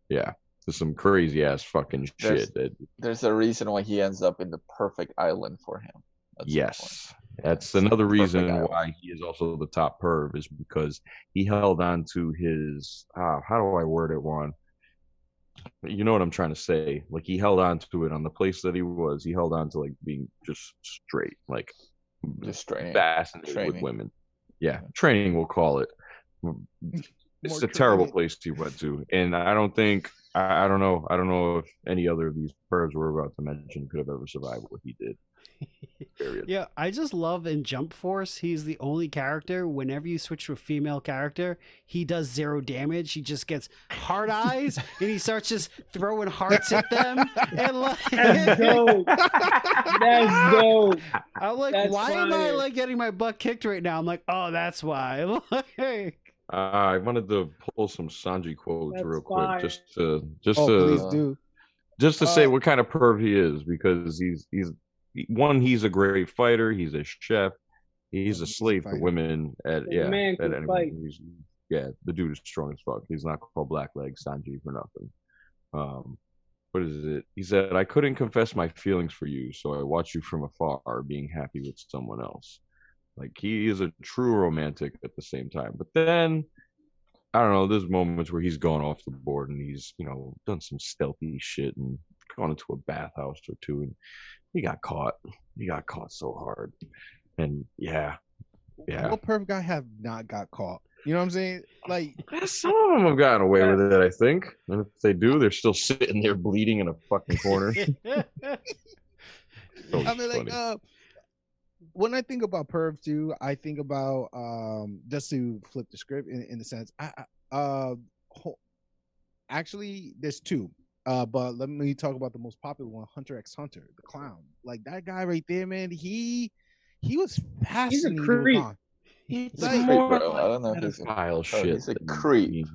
yeah, there's some crazy ass fucking shit. There's a reason why he ends up in the perfect island for him. Yes, that's another reason why he is also the top perv, is because he held on to his how do I word it, Juan? You know what I'm trying to say? Like, he held on to it on the place that he was. He held on to like being just straight, like just training, fascinated with women. Yeah, training, we'll call it. It's a terrible place he went to, and I don't know if any other of these pervs we're about to mention could have ever survived what he did. Period. Yeah, I just love in Jump Force, he's the only character, whenever you switch to a female character, he does 0 damage. He just gets hard eyes and he starts just throwing hearts at them. And like, that's dope. That's dope. I'm like, that's why fire. am I like getting my butt kicked right now? I'm like, oh, that's why. I wanted to pull some Sanji quotes that's real fire. quick, Please do. Just to say what kind of perv he is, because he's a great fighter. He's a chef. He's a slave to women. The dude is strong as fuck. He's not called Blackleg Sanji for nothing. What is it? He said, "I couldn't confess my feelings for you, so I watched you from afar, being happy with someone else." Like, he is a true romantic at the same time. But then, I don't know, there's moments where he's gone off the board and he's, you know, done some stealthy shit and gone into a bathhouse or two, and he got caught. He got caught so hard. And yeah. What perv guy have not got caught? You know what I'm saying? Like, some of them have gotten away with it, I think. And if they do, they're still sitting there bleeding in a fucking corner. I mean, like, when I think about perv too, I think about just to flip the script in the sense, actually there's 2. But let me talk about the most popular one, Hunter x Hunter, the clown. Like, that guy right there, man, he was fascinating. He's a creep. He's like, more, I don't know if he's a shit. He's a creep.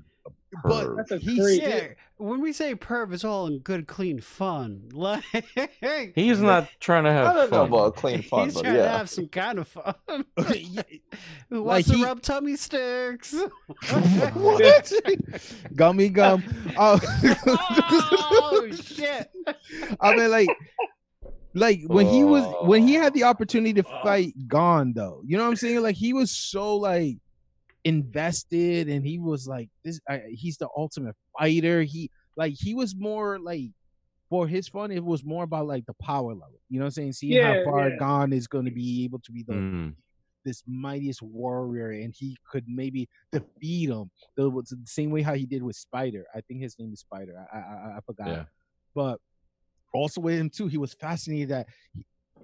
But that's a creep. Yeah, when we say perv, it's all in good, clean fun. Like, he's not trying to have fun. I don't know about clean fun, he's but trying yeah. to have some kind of fun. Who Like, wants to rub tummy sticks? What? Gummy gum. Oh shit! I mean, like, Like when he had the opportunity to fight Gon, though, you know what I'm saying? Like he was so like invested, and he was like this. He's the ultimate fighter. He was more like for his fun. It was more about like the power level. You know what I'm saying? Seeing how far Gon is going to be able to be this mightiest warrior, and he could maybe defeat him. The same way how he did with Spider. I think his name is Spider. I forgot, but. Also with him too, he was fascinated that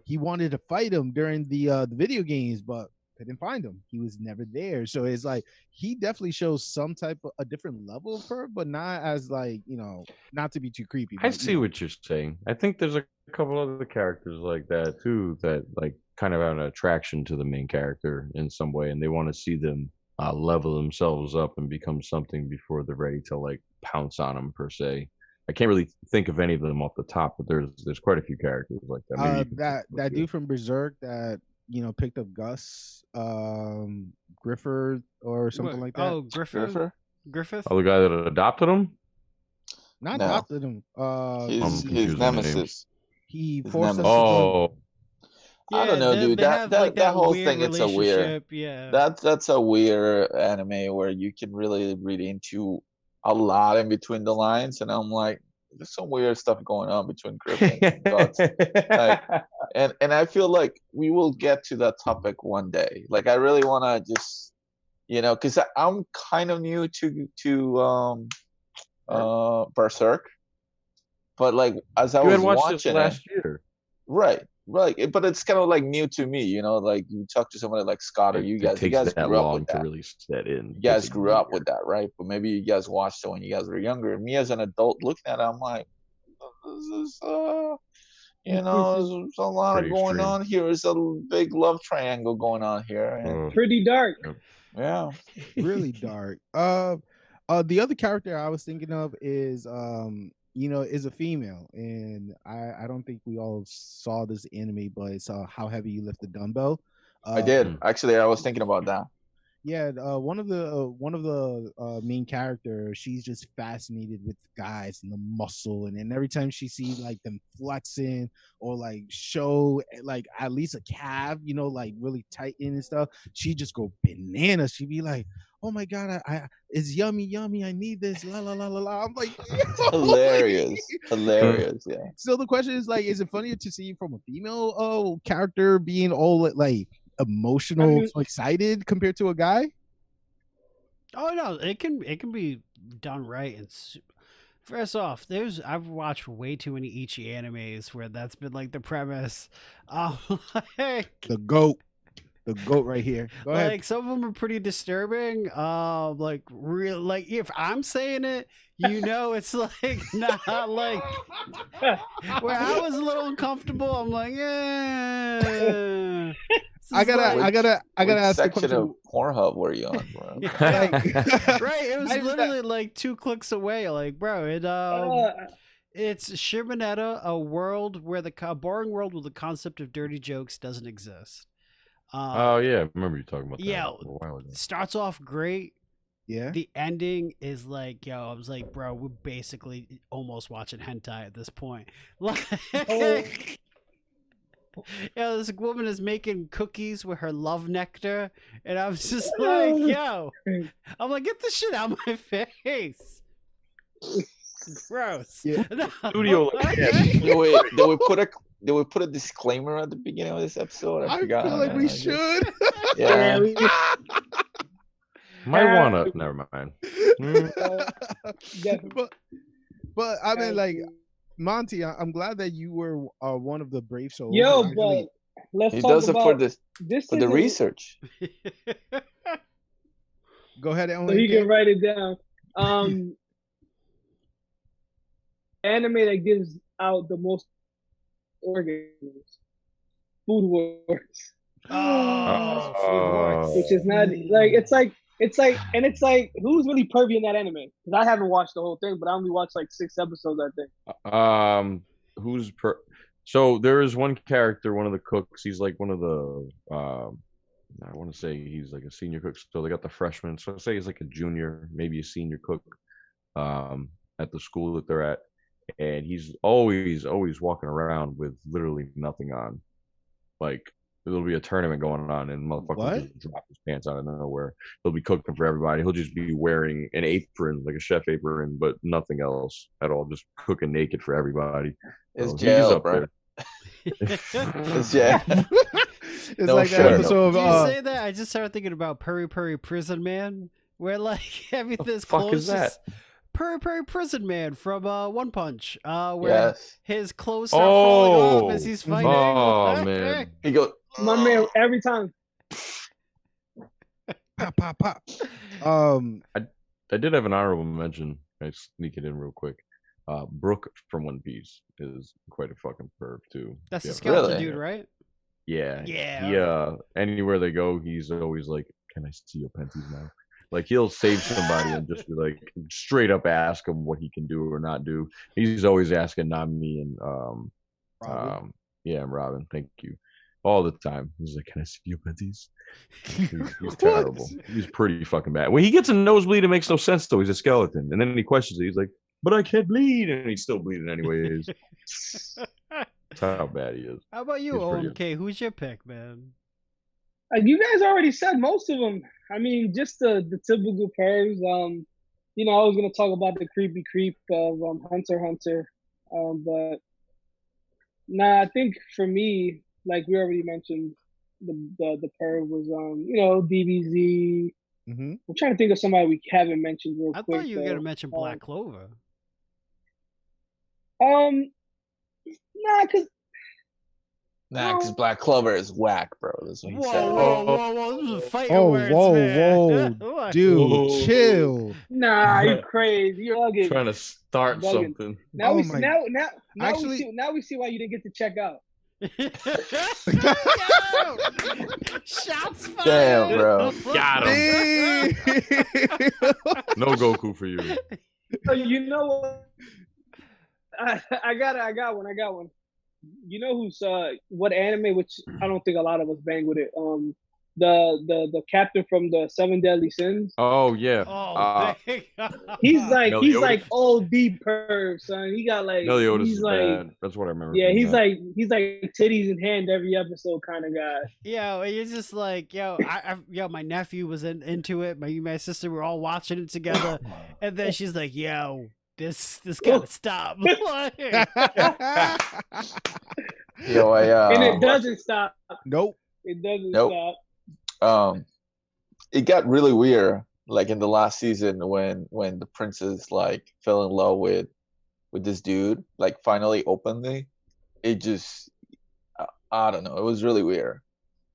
he wanted to fight him during the video games, but couldn't find him. He was never there. So it's like he definitely shows some type of a different level of her, but not as like, you know, not to be too creepy. I see what you're saying. I think there's a couple other characters like that too, that like kind of have an attraction to the main character in some way, and they want to see them level themselves up and become something before they're ready to like pounce on them per se. I can't really think of any of them off the top, but there's quite a few characters like that. That dude from Berserk that picked up Gus, Griffith or something like that. Oh, Griffith. Oh, the guy that adopted him. Not adopted him. His nemesis. He forced him. Oh. I don't know, dude. That whole thing, it's a weird. Yeah. That's a weird anime where you can really read into a lot in between the lines, and I'm like, there's some weird stuff going on between Griffin and Guts. And I feel like we will get to that topic one day. Like I really want to just, because I'm kind of new to Berserk, but like as I was watching last year, right. But it's kind of like new to me, like you talk to somebody like Scott or you guys grew up with that. To really set in. You guys grew up with that, right? But maybe you guys watched it when you guys were younger. Me as an adult looking at it, I'm like, this is there's a lot of going on here. There's a big love triangle going on here. And pretty dark. Yeah. Really dark. The other character I was thinking of is is a female, and I don't think we all saw this anime, but it's How Heavy You Lift the Dumbbell. I did actually. I was thinking about that. Yeah, one of the main characters, she's just fascinated with guys and the muscle, and then every time she sees like them flexing or like show like at least a calf, like really tight in and stuff, she just go bananas. She'd be like, "Oh my god, it's yummy, I need this, la la la la la." I'm like, hilarious, yeah. So the question is like, is it funnier to see from a female character being all like emotional, so excited compared to a guy? Oh no, it can be done right. And first off, I've watched way too many Ichi animes where that's been like the premise. The goat right here. Go ahead. Like some of them are pretty disturbing. Like real, like if I'm saying it, it's like not like where I was a little uncomfortable. I'm like, yeah. I gotta ask the section of Pornhub were you on, bro? Right, it was literally like 2 clicks away. Like, bro, it's Shimonetta, a world where a boring world where the concept of dirty jokes doesn't exist. Oh yeah, I remember you talking about that. Yeah, a while ago. Starts off great. Yeah. The ending is like, I was like, bro, we're basically almost watching hentai at this point. Like, this woman is making cookies with her love nectar, and I'm just like, I'm like, get this shit out of my face. Gross. Yeah. Studio. Did we put a disclaimer at the beginning of this episode? I forgot. Feel like we should. Yeah. Might wanna. Never mind. But I mean, like, Monty, I'm glad that you were one of the brave souls. But let's he talk does about it for the research. Go ahead, so you can write it down. Anime that gives out the most organs, Food Wars. Food Wars. Which is not like it's like who's really pervy in that anime? Because I haven't watched the whole thing, but I only watched like 6 episodes, I think. So there is one character, one of the cooks. He's like one of the I want to say he's like a senior cook. So they got the freshman. So I say he's like a junior, maybe a senior cook, at the school that they're at. and he's always walking around with literally nothing on. Like there'll be a tournament going on, and motherfucker will just drop his pants out of nowhere. He'll be cooking for everybody. He'll just be wearing an apron, like a chef apron, but nothing else at all. Just cooking naked for everybody. It's So jail, he's up bro. there. It's jail. It's No like shirt. that episode Did you of say that? I just started thinking about Pervy Prison Man, where like everything's fuck close. is that? Pervy Prison Man from One Punch, where Yes. his clothes start falling off as Oh, he's fighting. oh man. He goes, My man, every time. pop, pop, pop. I did have an honorable mention. I sneak it in real quick. Brook from One Piece is quite a fucking perv too. That's the Yeah, skeleton Really? dude, right? Yeah. Yeah. He anywhere they go, he's always like, "Can I see your panties now?" Like he'll save somebody and just be like straight up ask him what he can do or not do. He's always asking Nami and Robin. and Robin, thank you. All the time. He's like, "Can I see your panties?" He's terrible. He's pretty fucking bad. When he gets a nosebleed, it makes no sense though. He's a skeleton. And then he questions it. He's like, "But I can't bleed," and he's still bleeding anyways. That's how bad he is. How about you, He's pretty OMK? Who's your pick, man? You guys already said most of them. I mean, just the typical pervs. You know, I was gonna talk about the creepy creep of Hunter x Hunter, but nah, I think for me, like we already mentioned, the perv was you know, DBZ. Mm-hmm. I'm trying to think of somebody we haven't mentioned real I quick. thought you were gonna mention Black Clover. Nah, cause nah, because Black Clover is whack, bro. That's what he said. Whoa! This is fighting Oh, words, whoa, man. whoa, dude, Whoa. chill. nah, you crazy. You're bugging. Trying to start Bugging. something. Now Oh we my- now Actually- we see why you didn't get to check out. Shots fired. Damn, bro. Got him. No Goku for you. So you know what? I got one. You know who's what anime? Which I don't think a lot of us bang with it. The captain from the Seven Deadly Sins. Oh yeah. Oh, He's like Meliodas? OD perv, son. He got like Meliodas he's is like bad. That's what I remember. yeah, from he's that. like titties in hand every episode kind of guy. yo, you're just like yo. My nephew was into it. My sister were all watching it together, and then she's like, "Yo, this gotta stop." Yo, And it doesn't stop. Nope. It doesn't Nope. stop. It got really weird, like in the last season when the princess like fell in love with this dude, like finally openly. It just I don't know. It was really weird.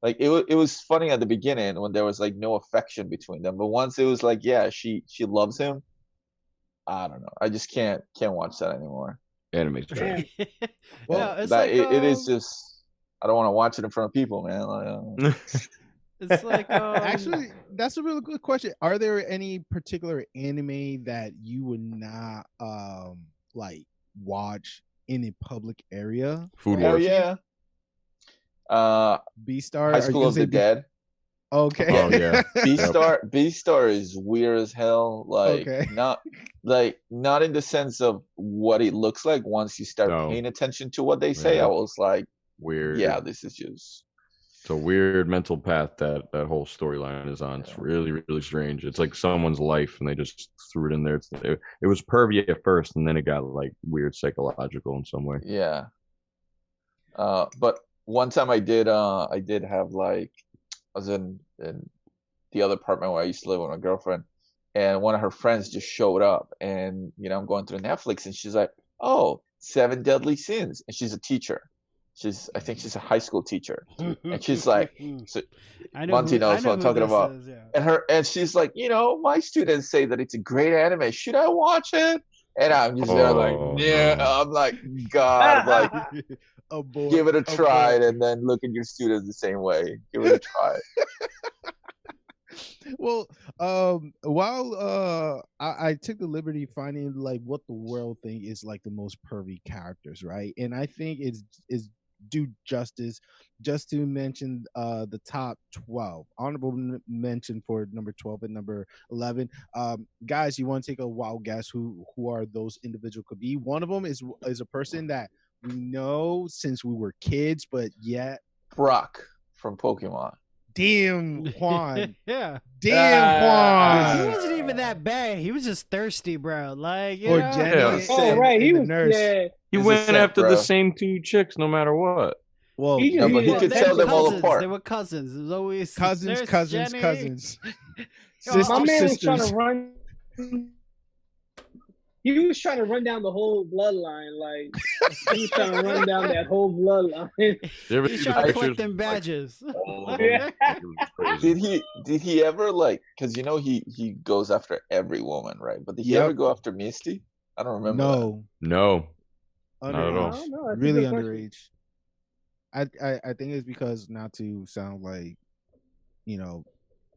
Like it was funny at the beginning when there was like no affection between them, but once it was like, yeah, she loves him. I don't know. I just can't watch that anymore. Anime's trash. Well, no, it's That like it is just I don't want to watch it in front of people, man. Like, it's like actually, that's a really good question. Are there any particular anime that you would not like watch in a public area? Food hell Wars. yeah. Beastar. High School of the Dead. Okay. Oh yeah. Beastar is weird as hell. Like Okay. not in the sense of what it looks like. Once you start No. paying attention to what they say, Yeah. I was like, Weird. yeah, this is just It's a weird mental path that whole storyline is on. It's really, really strange. It's like someone's life and they just threw it in there. It was pervy at first and then it got like weird psychological in some way. yeah. But one time I did have like I was in the other apartment where I used to live with my girlfriend, and one of her friends just showed up, and you know I'm going through Netflix, and she's like, "Oh, Seven Deadly Sins," and she's a teacher. I think she's a high school teacher, and she's like, so, Monty knows what I'm talking about. Is, yeah. And she's like, you know, my students say that it's a great anime. Should I watch it? And I'm just there like, yeah. no. I'm like, God, like, give it a try, and then look at your students the same way. Give it a try. Well, while I took the liberty finding like what the world think is like the most pervy characters, right? And I think it's do justice. Just to mention the top 12. Honorable mention for number 12 and number 11. Guys, you want to take a wild guess who are those individuals could be? One of them is a person that we know since we were kids, but yet Brock from Pokemon. damn Juan. Yeah. Damn Juan. He wasn't even that bad. He was just thirsty, bro. Like, you Or know? Jenny. Oh, right. He was nurse. yeah. He He's went a simp, after bro. the same two chicks no matter what. Well, He No, but he Well, could they tell were them all cousins. apart. They were cousins. It was always cousins, Nurse cousins, Jenny. cousins. Yo, My man was sisters. trying to run. He was trying to run down the whole bloodline. Like he was trying to run down that whole bloodline. You ever He's see the trying to pictures? collect them badges. All of Yeah. them. It was crazy. Did he ever like? Because you know he goes after every woman, right? But did he Yep. ever go after Misty? I don't remember. No, No. Not at underage. all. I don't know. That's a Really good question. underage. I think it's because, not to sound like,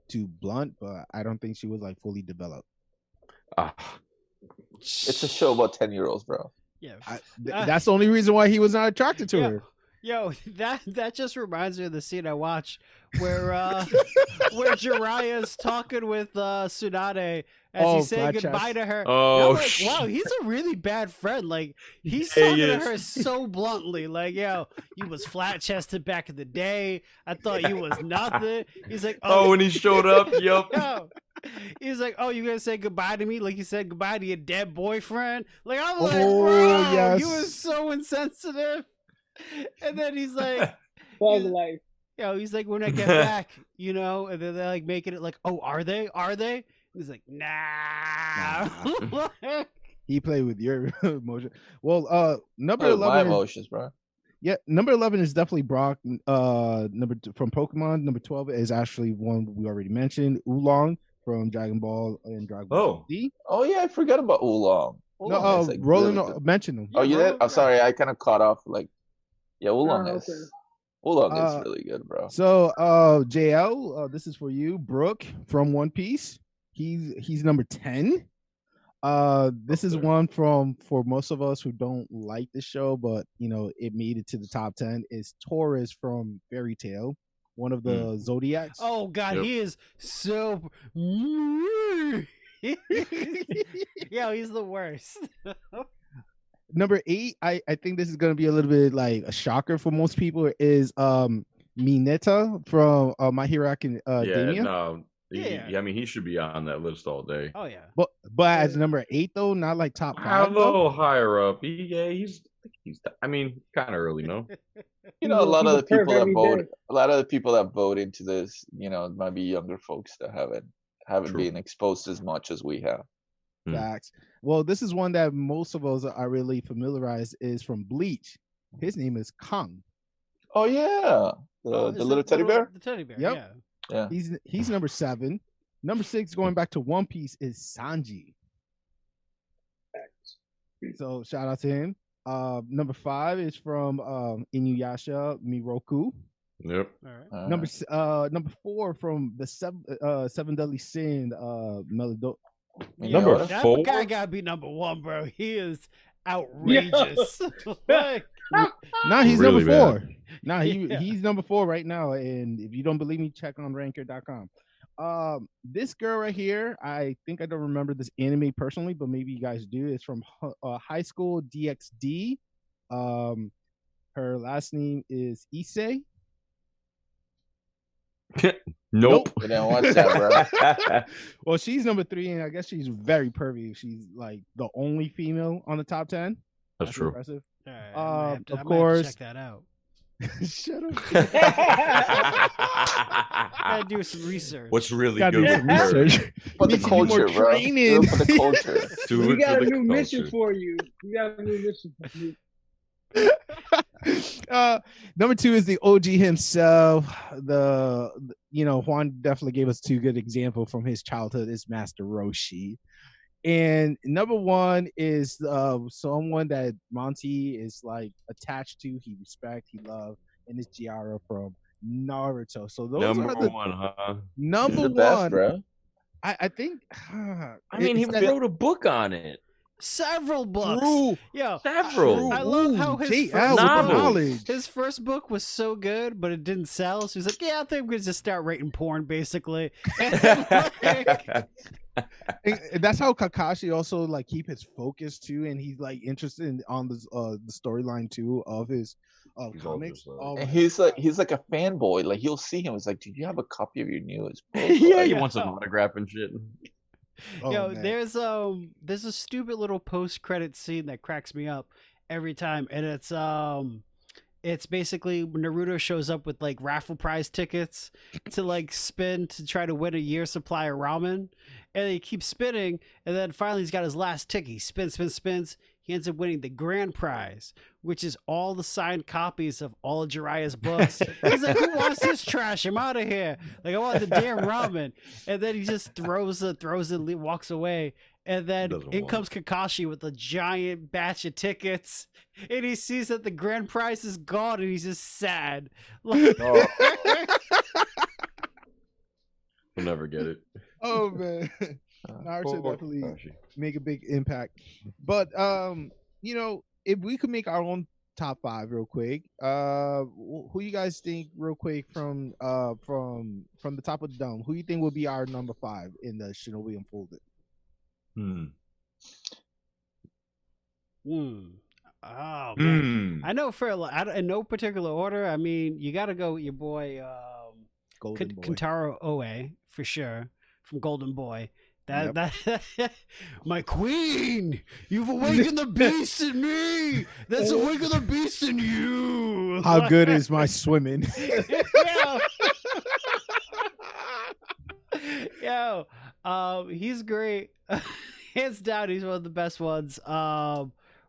too blunt, but I don't think she was like fully developed. Ah, It's a show about 10-year-olds, bro. Yeah. That's the only reason why he was not attracted to Yeah. her. Yo, that just reminds me of the scene I watched where where Jiraiya's talking with Tsunade as Oh, he's saying flat goodbye chest. to her. Oh, I'm like, wow, he's a really bad friend. Like he's Yeah, talking he to is. her so bluntly. Like, yo, you was flat chested back in the day. I thought you was nothing. He's like, oh, when he showed up, yup. yo. He's like, oh, you gonna say goodbye to me like you said goodbye to your dead boyfriend? Like I'm like, Oh, bro, yes. you was so insensitive. And then he's like, Thug life. he's like, when I get back, and then they're like making it like, oh, are they? And he's like, nah. He played with your emotion. Well, number Play with my 11. emotions, bro. Yeah, number 11 is definitely Brock. From Pokemon. Number 12 is actually one we already mentioned, Oolong from Dragon Ball and Dragon Ball Z. Oh yeah, I forgot about Oolong. No, Oolong is, like, Roland really good. mentioned him. Oh, you did? Roland, I'm sorry, I kind of caught off. Like, yeah, Oolong Oh, is okay. Oolong Uh, is really good, bro. So, JL, this is for you, Brooke from One Piece. He's number 10. This is one for most of us who don't like the show, but it made it to the top 10. Is Taurus from Fairy Tail, one of the Zodiacs. oh God, Yep. he is so. Yo, he's the worst. Number 8, I think this is gonna be a little bit like a shocker for most people, is Mineta from My Hero Academia. No. Yeah. I mean, he should be on that list all day. Oh yeah. But as number 8 though, not like top A 5 though. little higher up. He's I mean, kind of early, no? You know, a lot He's of a the people perv that every vote, day. a lot of the people that vote into this, might be younger folks that haven't True. been exposed as much as we have. Facts. Well, this is one that most of us are really familiarized, is from Bleach. His name is Kong. Oh yeah, Oh, the is little it teddy bear. The teddy bear. Yep. Yeah. Yeah. He's number 7. Number 6, going back to One Piece, is Sanji. So shout out to him. Number 5 is from Inuyasha, Miroku. Yep. All right. Number 4 from the Seven Deadly Sin, Melody. Number That 4? guy gotta be number 1, bro. He is outrageous. Like, Nah, he's Really number 4. bad. Nah, Yeah. he's number 4 right now. And if you don't believe me, check on ranker.com. This girl right here, I think I don't remember this anime personally, but maybe you guys do. It's from High School DxD. Her last name is Issei. Nope. We didn't watch that, bro. Well, she's number 3, and I guess she's very pervy. She's like the only female on the top 10. That's true. Impressive. all right, I might have to- Of I might have to course. check that out. Shut up. Gotta do some research. What's really Gotta good do with some her? research. For the Need to do more culture, bro. training. Do it for the culture. Do We it got for a the new mission culture. for you. We got a new mission for you. Number 2 is the OG himself. Juan definitely gave us 2 good examples from his childhood. Is Master Roshi. And number 1 is someone that Monty is like attached to, he respect, he love, and it's Jiara from Naruto. So those Number are the 1, huh? He's number the best, 1. bro. I think. I mean, he wrote a book on it. Several books. True. Yo, Several. I love how his first book was so good, but it didn't sell. So he's like, "Yeah, I think I'm gonna just start writing porn, basically." And that's how Kakashi also like keep his focus too, and he's like interested in on the storyline too of his comics. And he's like a fanboy. Like you'll see him. It's like, "Did you have a copy of your newest book?" Yeah, he wants an autograph and shit. Yo, man. there's a stupid little post-credit scene that cracks me up every time, and it's basically Naruto shows up with like raffle prize tickets to like spin to try to win a year's supply of ramen, and he keeps spinning, and then finally he's got his last ticket. He spins. He ends up winning the grand prize, which is all the signed copies of all of Jiraiya's books. He's like, "Who wants this trash? I'm out of here. Like, I want the damn ramen." And then he just throws it, walks away. And then in comes Kakashi with a giant batch of tickets. And he sees that the grand prize is gone, and he's just sad. Like, We'll never get it. Oh, man. Naruto definitely make a big impact. But you know, if we could make our own top 5 real quick, who you guys think real quick from the top of the dome, who you think will be our number 5 in the Shinobi Unfolded? Oh man. I know in no particular order. I mean, you got to go with your boy Golden Boy. Kentaro Oe for sure from Golden Boy. That my queen, you've awakened the beast in me. That's awakened the beast in you. How good is my swimming? He's great. Hands down, he's one of the best ones.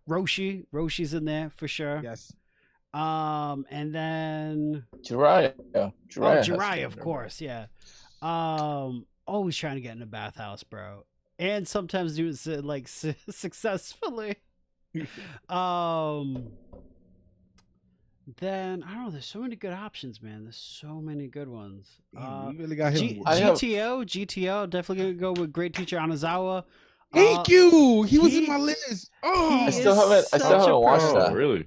Roshi's in there for sure. Yes. And then Jiraiya, of course, yeah. Always trying to get in a bathhouse, bro, and sometimes doing it like successfully. Then I don't know. There's so many good options, man. There's so many good ones. We really got him. GTO, definitely gonna go with Great Teacher Anazawa. Thank you. He was in my list. Oh, I still haven't watched that. Really?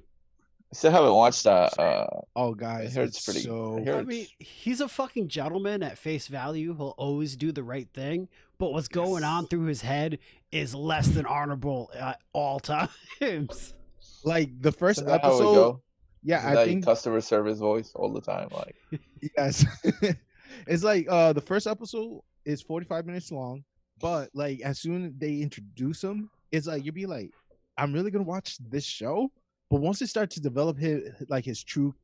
I still haven't watched that. Guys, I heard it's pretty. I mean, he's a fucking gentleman at face value. He'll always do the right thing, but what's going on through his head is less than honorable at all times. Like the first Is that how we episode. go? Yeah, Is I that think customer service voice all the time. Like, yes. It's like the first episode is 45 minutes long, but like as soon as they introduce him, it's like you'd be like, I'm really gonna watch this show. But once it starts to develop his true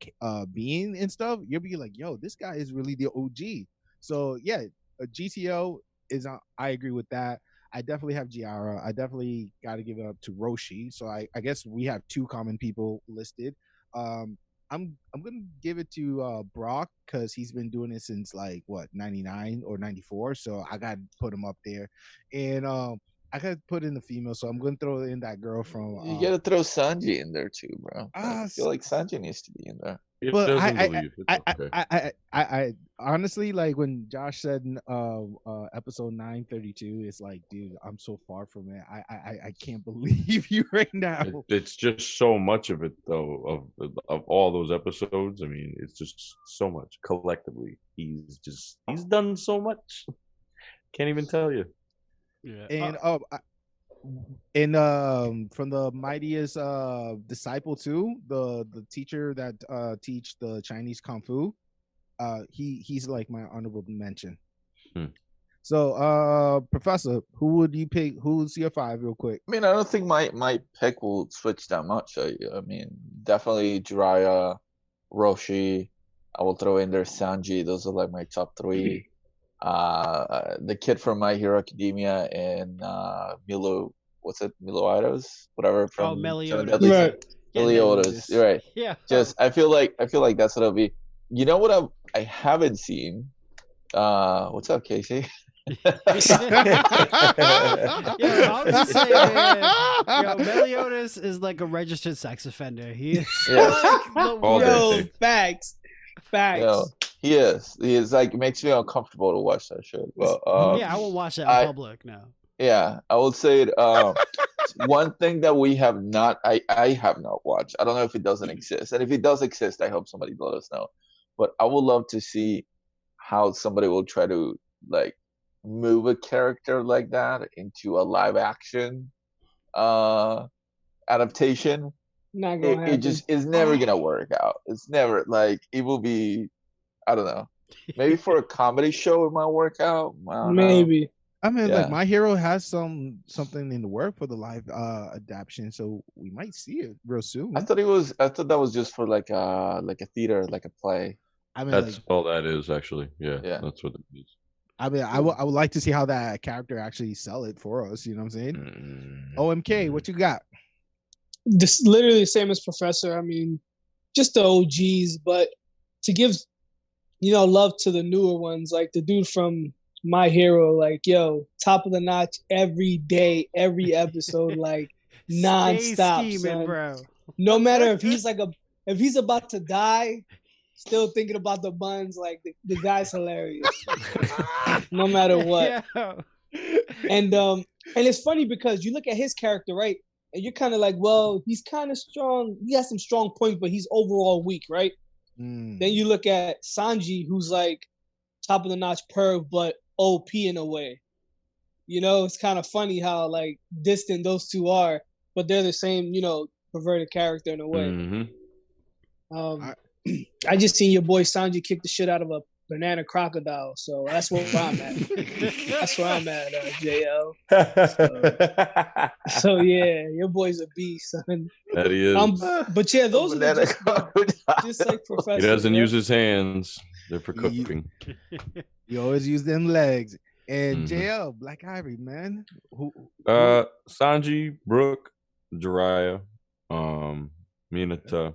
being and stuff, you'll be like, yo, this guy is really the OG. So yeah, GTO is I agree with that. I definitely have Giara. I definitely got to give it up to Roshi. So I guess we have 2 common people listed. I'm gonna give it to Brock because he's been doing it since like 99 or 94. So I got to put him up there, and I gotta put in the female, so I'm gonna throw in that girl from. you gotta throw Sanji in there too, bro. I feel like Sanji needs to be in there. But I honestly, like when Josh said episode 932, it's like, dude, I'm so far from it. I can't believe you right now. It's just so much of it though, of all those episodes. I mean, it's just so much collectively. He's done so much. Can't even tell you. Yeah. And from the mightiest disciple too, the teacher that teach the Chinese kung fu, he's like my honorable mention. So Professor, who would you pick? Who's your 5 real quick? I mean, I don't think my pick will switch that much. I mean, definitely Jiraiya, Roshi. I will throw in there Sanji. Those are like my top 3. The kid from My Hero Academia and Meliodas, whatever from Meliodas. Right. Meliodas, you're right. Yeah. Just I feel like that's what it'll be. You know what I haven't seen? What's up, Casey? I'll just say, Meliodas is like a registered sex offender. He is. Facts. He is like, it makes me uncomfortable to watch that shit. But I won't watch that in public now. Yeah, I would say it. one thing that we have not, I have not watched. I don't know if it doesn't exist, and if it does exist, I hope somebody let us know. But I would love to see how somebody will try to like move a character like that into a live action adaptation. Not gonna happen. It just is never gonna work out. It's never like it will be. I don't know. Maybe for a comedy show it might work out. I don't know. Maybe. I mean, Yeah. like My Hero has something in the work for the live adaptation, so we might see it real soon. I thought that was just for like a theater, like a play. I mean, That's like, all that is actually. Yeah, Yeah. that's what it is. I mean, I would like to see how that character actually sell it for us. You know what I'm saying? OMK, what you got? This literally the same as Professor. I mean, just the OGs, but to give love to the newer ones, like the dude from My Hero, like top of the notch every day, every episode, like nonstop, scheming, son. bro. No matter if he's about to die, still thinking about the buns. Like the guy's hilarious, no matter what. Yeah. And it's funny because you look at his character, right? And you're kind of like, well, he's kind of strong. He has some strong points, but he's overall weak, right? Then you look at Sanji, who's like top of the notch perv, but OP in a way. It's kind of funny how like distant those two are, but they're the same, perverted character in a way. I just seen your boy Sanji kick the shit out of a banana crocodile, so that's where I'm at. That's where I'm at, JL. So yeah, your boy's a beast, son. That he is. But yeah, those are just like Professor. He doesn't use his hands. They're for cooking. You always use them legs. And JL, Black Ivory, man. Who? Sanji, Brooke, Jiraiya, Minata,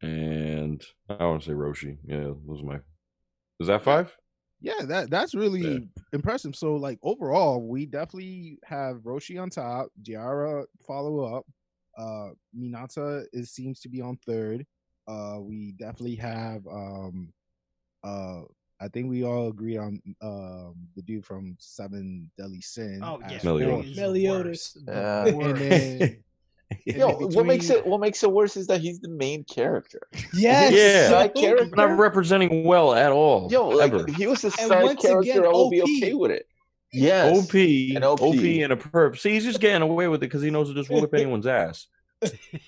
and I want to say Roshi. Yeah, those are my. Is that 5? Yeah, that's really impressive. So, like, overall, we definitely have Roshi on top, Jiara follow up, Minata seems to be on 3rd. We definitely have I think we all agree on the dude from 7 Deadly Sin. Oh yeah, Meliodas. What makes it worse is that he's the main character. Yes. Yeah. Side character. Not representing well at all. Like if he was a side character, I would be okay with it. Yes. OP and a perp. See, he's just getting away with it because he knows to just whip anyone's ass.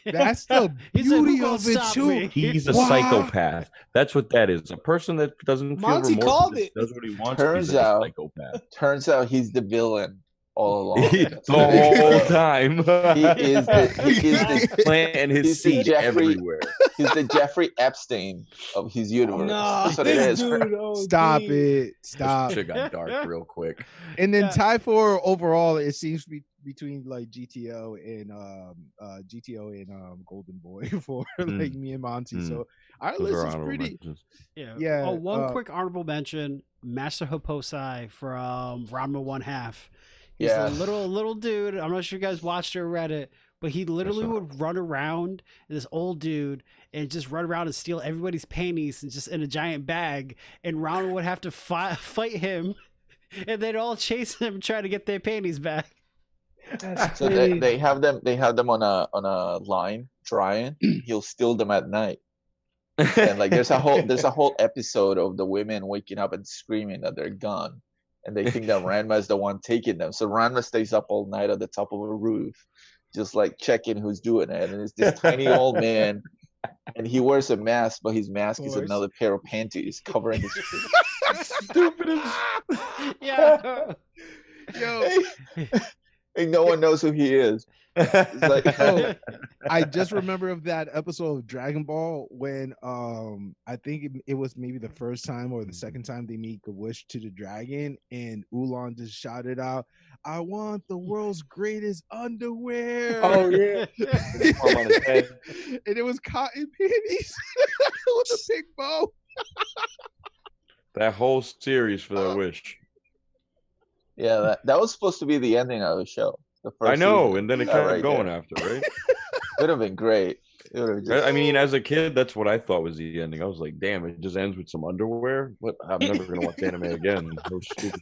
That's the beauty of it too. He's a psychopath. That's what that is. A person that doesn't feel Monty remorse, called it. does what he wants. Turns a out, psychopath. Turns out he's the villain all along. The whole time. He is the planting his seed everywhere. He's the Jeffrey Epstein of his universe. No, that's what it is. Stop it. Stop. Shit got dark real quick. And then tie for overall, it seems to be between like GTO and Golden Boy for like me and Monty. So our list is pretty. Yeah. Oh, one quick honorable mention: Master Hopposai from Ranma 1/2. He's a little dude. I'm not sure you guys watched or read it, but he literally would run around, this old dude, and just run around and steal everybody's panties and just in a giant bag. And Ranma would have to fight him, and they'd all chase him and try to get their panties back. So they have them on a line drying. He'll steal them at night. And like there's a whole episode of the women waking up and screaming that they're gone. And they think that Ranma is the one taking them. So Ranma stays up all night at the top of a roof, just like checking who's doing it. And it's this tiny old man, and he wears a mask, but his mask is another pair of panties covering his stupid. Yeah. Yo. And no one knows who he is. It's like, I just remember of that episode of Dragon Ball when I think it was maybe the first time or the second time they make a wish to the dragon, and Oolong just shouted out, "I want the world's greatest underwear." Oh yeah. And it was cotton panties with a big bow. That whole series for that wish. Yeah, that was supposed to be the ending of the show. The first I know, season. and then it kept going after, right? It would have been great. It would have just... I mean, as a kid, that's what I thought was the ending. I was like, damn, it just ends with some underwear? What? I'm never going to watch anime again. So stupid.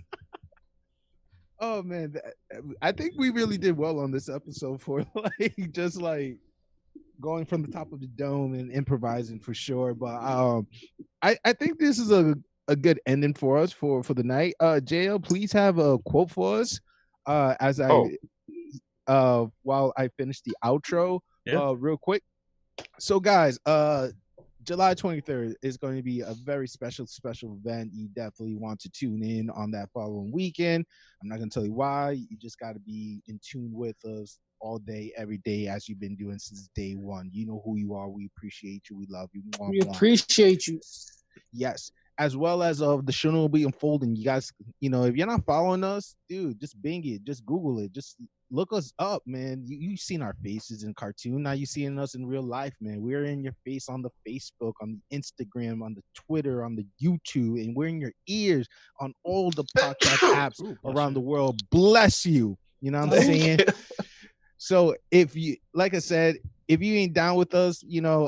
Oh man, I think we really did well on this episode for like just like going from the top of the dome and improvising for sure. But I think this is a good ending for us for the night. JL, please have a quote for us. As I while I finish the outro, real quick. So guys, July 23rd is going to be a very special event. You definitely want to tune in on that following weekend. I'm not going to tell you why. You just got to be in tune with us all day, every day, as you've been doing since day one. You know who you are. We appreciate you. We love you. We appreciate you. Yes. As well as of the Shinobi unfolding. You guys, if you're not following us, dude, just Bing it, just Google it, just look us up, man. You've seen our faces in cartoon. Now you're seeing us in real life, man. We're in your face on the Facebook, on the Instagram, on the Twitter, on the YouTube, and we're in your ears on all the podcast apps around the world. Bless you. You know what I'm saying? So if you, like I said, if you ain't down with us,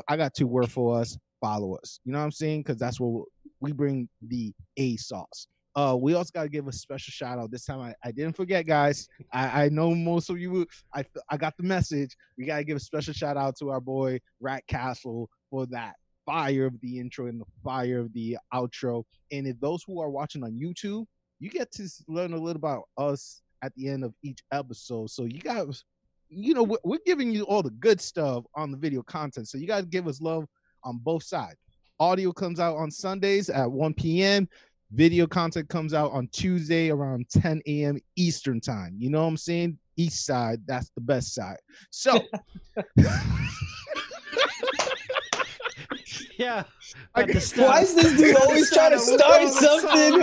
I got 2 words for us. Follow us. You know what I'm saying? Because that's what we bring, the A sauce. We also got to give a special shout out. This time I didn't forget, guys. I know most of you, I got the message. We got to give a special shout out to our boy Rat Castle for that fire of the intro and the fire of the outro. And if those who are watching on YouTube, you get to learn a little about us at the end of each episode. So you guys, we're giving you all the good stuff on the video content. So you got to give us love on both sides. Audio comes out on Sundays at 1 p.m. Video content comes out on Tuesday around 10 a.m. Eastern time. You know what I'm saying? East side, that's the best side. So yeah. Why is this dude always trying to start something?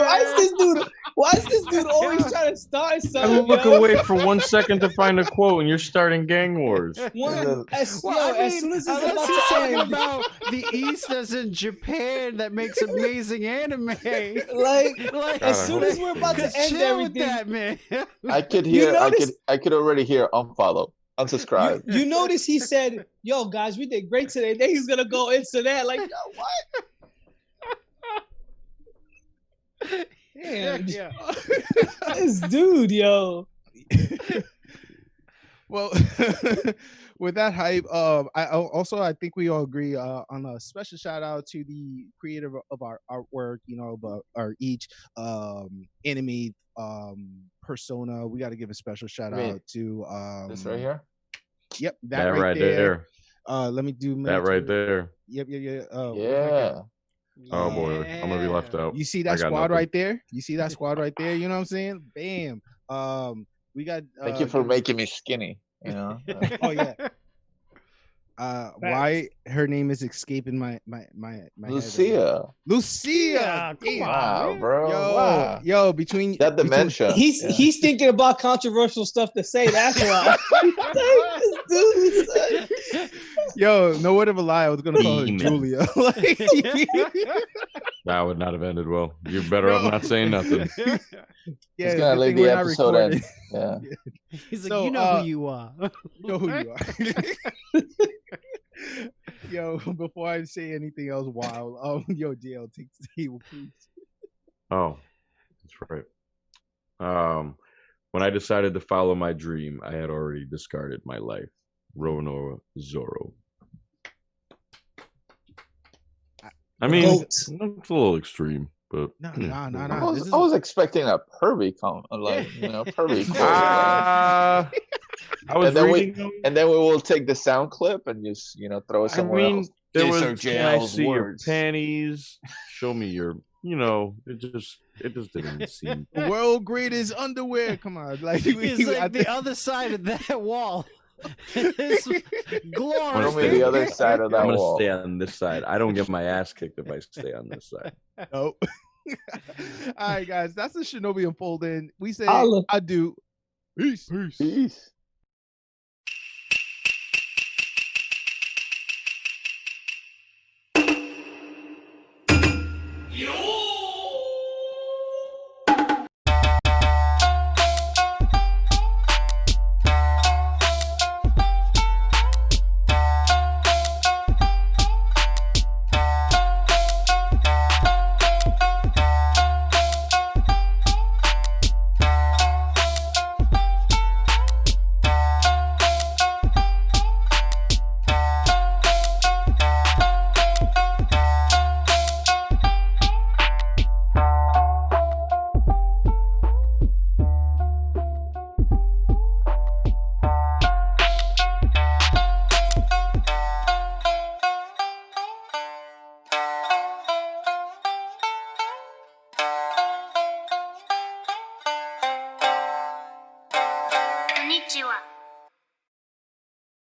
Why is this dude always trying to start something? I look away for 1 second to find a quote, and you're starting gang wars. As soon as it's about to talking about the East as in Japan that makes amazing anime. Like as soon as we're about to end everything, that, man. I could already hear unfollow. Unsubscribe. You notice he said, "Yo, guys, we did great today." Then he's gonna go into that. Like, yo, what? Damn, yeah. This dude, yo. Well, with that hype, I think we all agree on a special shout out to the creator of our artwork. But our each anime persona. We got to give a special shout out to this right here. Yep, that right there. Let me do that right there. Yep. Yeah. Oh boy, I'm gonna be left out. You see that squad right there? You see that squad right there? You know what I'm saying? Bam. We got. Thank you for making me skinny. Oh yeah. Why her name is escaping my Lucia. Head. Lucia. Come wow, on, bro. Yo, between that dementia. He's thinking about controversial stuff to say. That's why. Yo, no word of a lie. I was gonna call her Julia. That would not have ended well. You're better off not saying nothing. Yeah, he's gonna leave the episode end. Yeah. He's like, you know who you are. You know who you are. Yo, before I say anything else wild, yo, JL, take the table, please. Oh, that's right. When I decided to follow my dream, I had already discarded my life. Rono Zoro. I mean, it's a little extreme, but no. I was expecting a Pervy comment, Pervy. I was reading and then we will take the sound clip and just throw it somewhere else. There was, can I see your panties? Show me your, it just didn't seem. The world greatest underwear. Come on, like it's like the other side of that wall. It's glorious. Show me the other side of that wall. I'm wall. gonna stay on this side. I don't get my ass kicked if I stay on this side. Nope. All right, guys, that's the Shinobi unfolding. We say adieu. Peace. Peace. ちは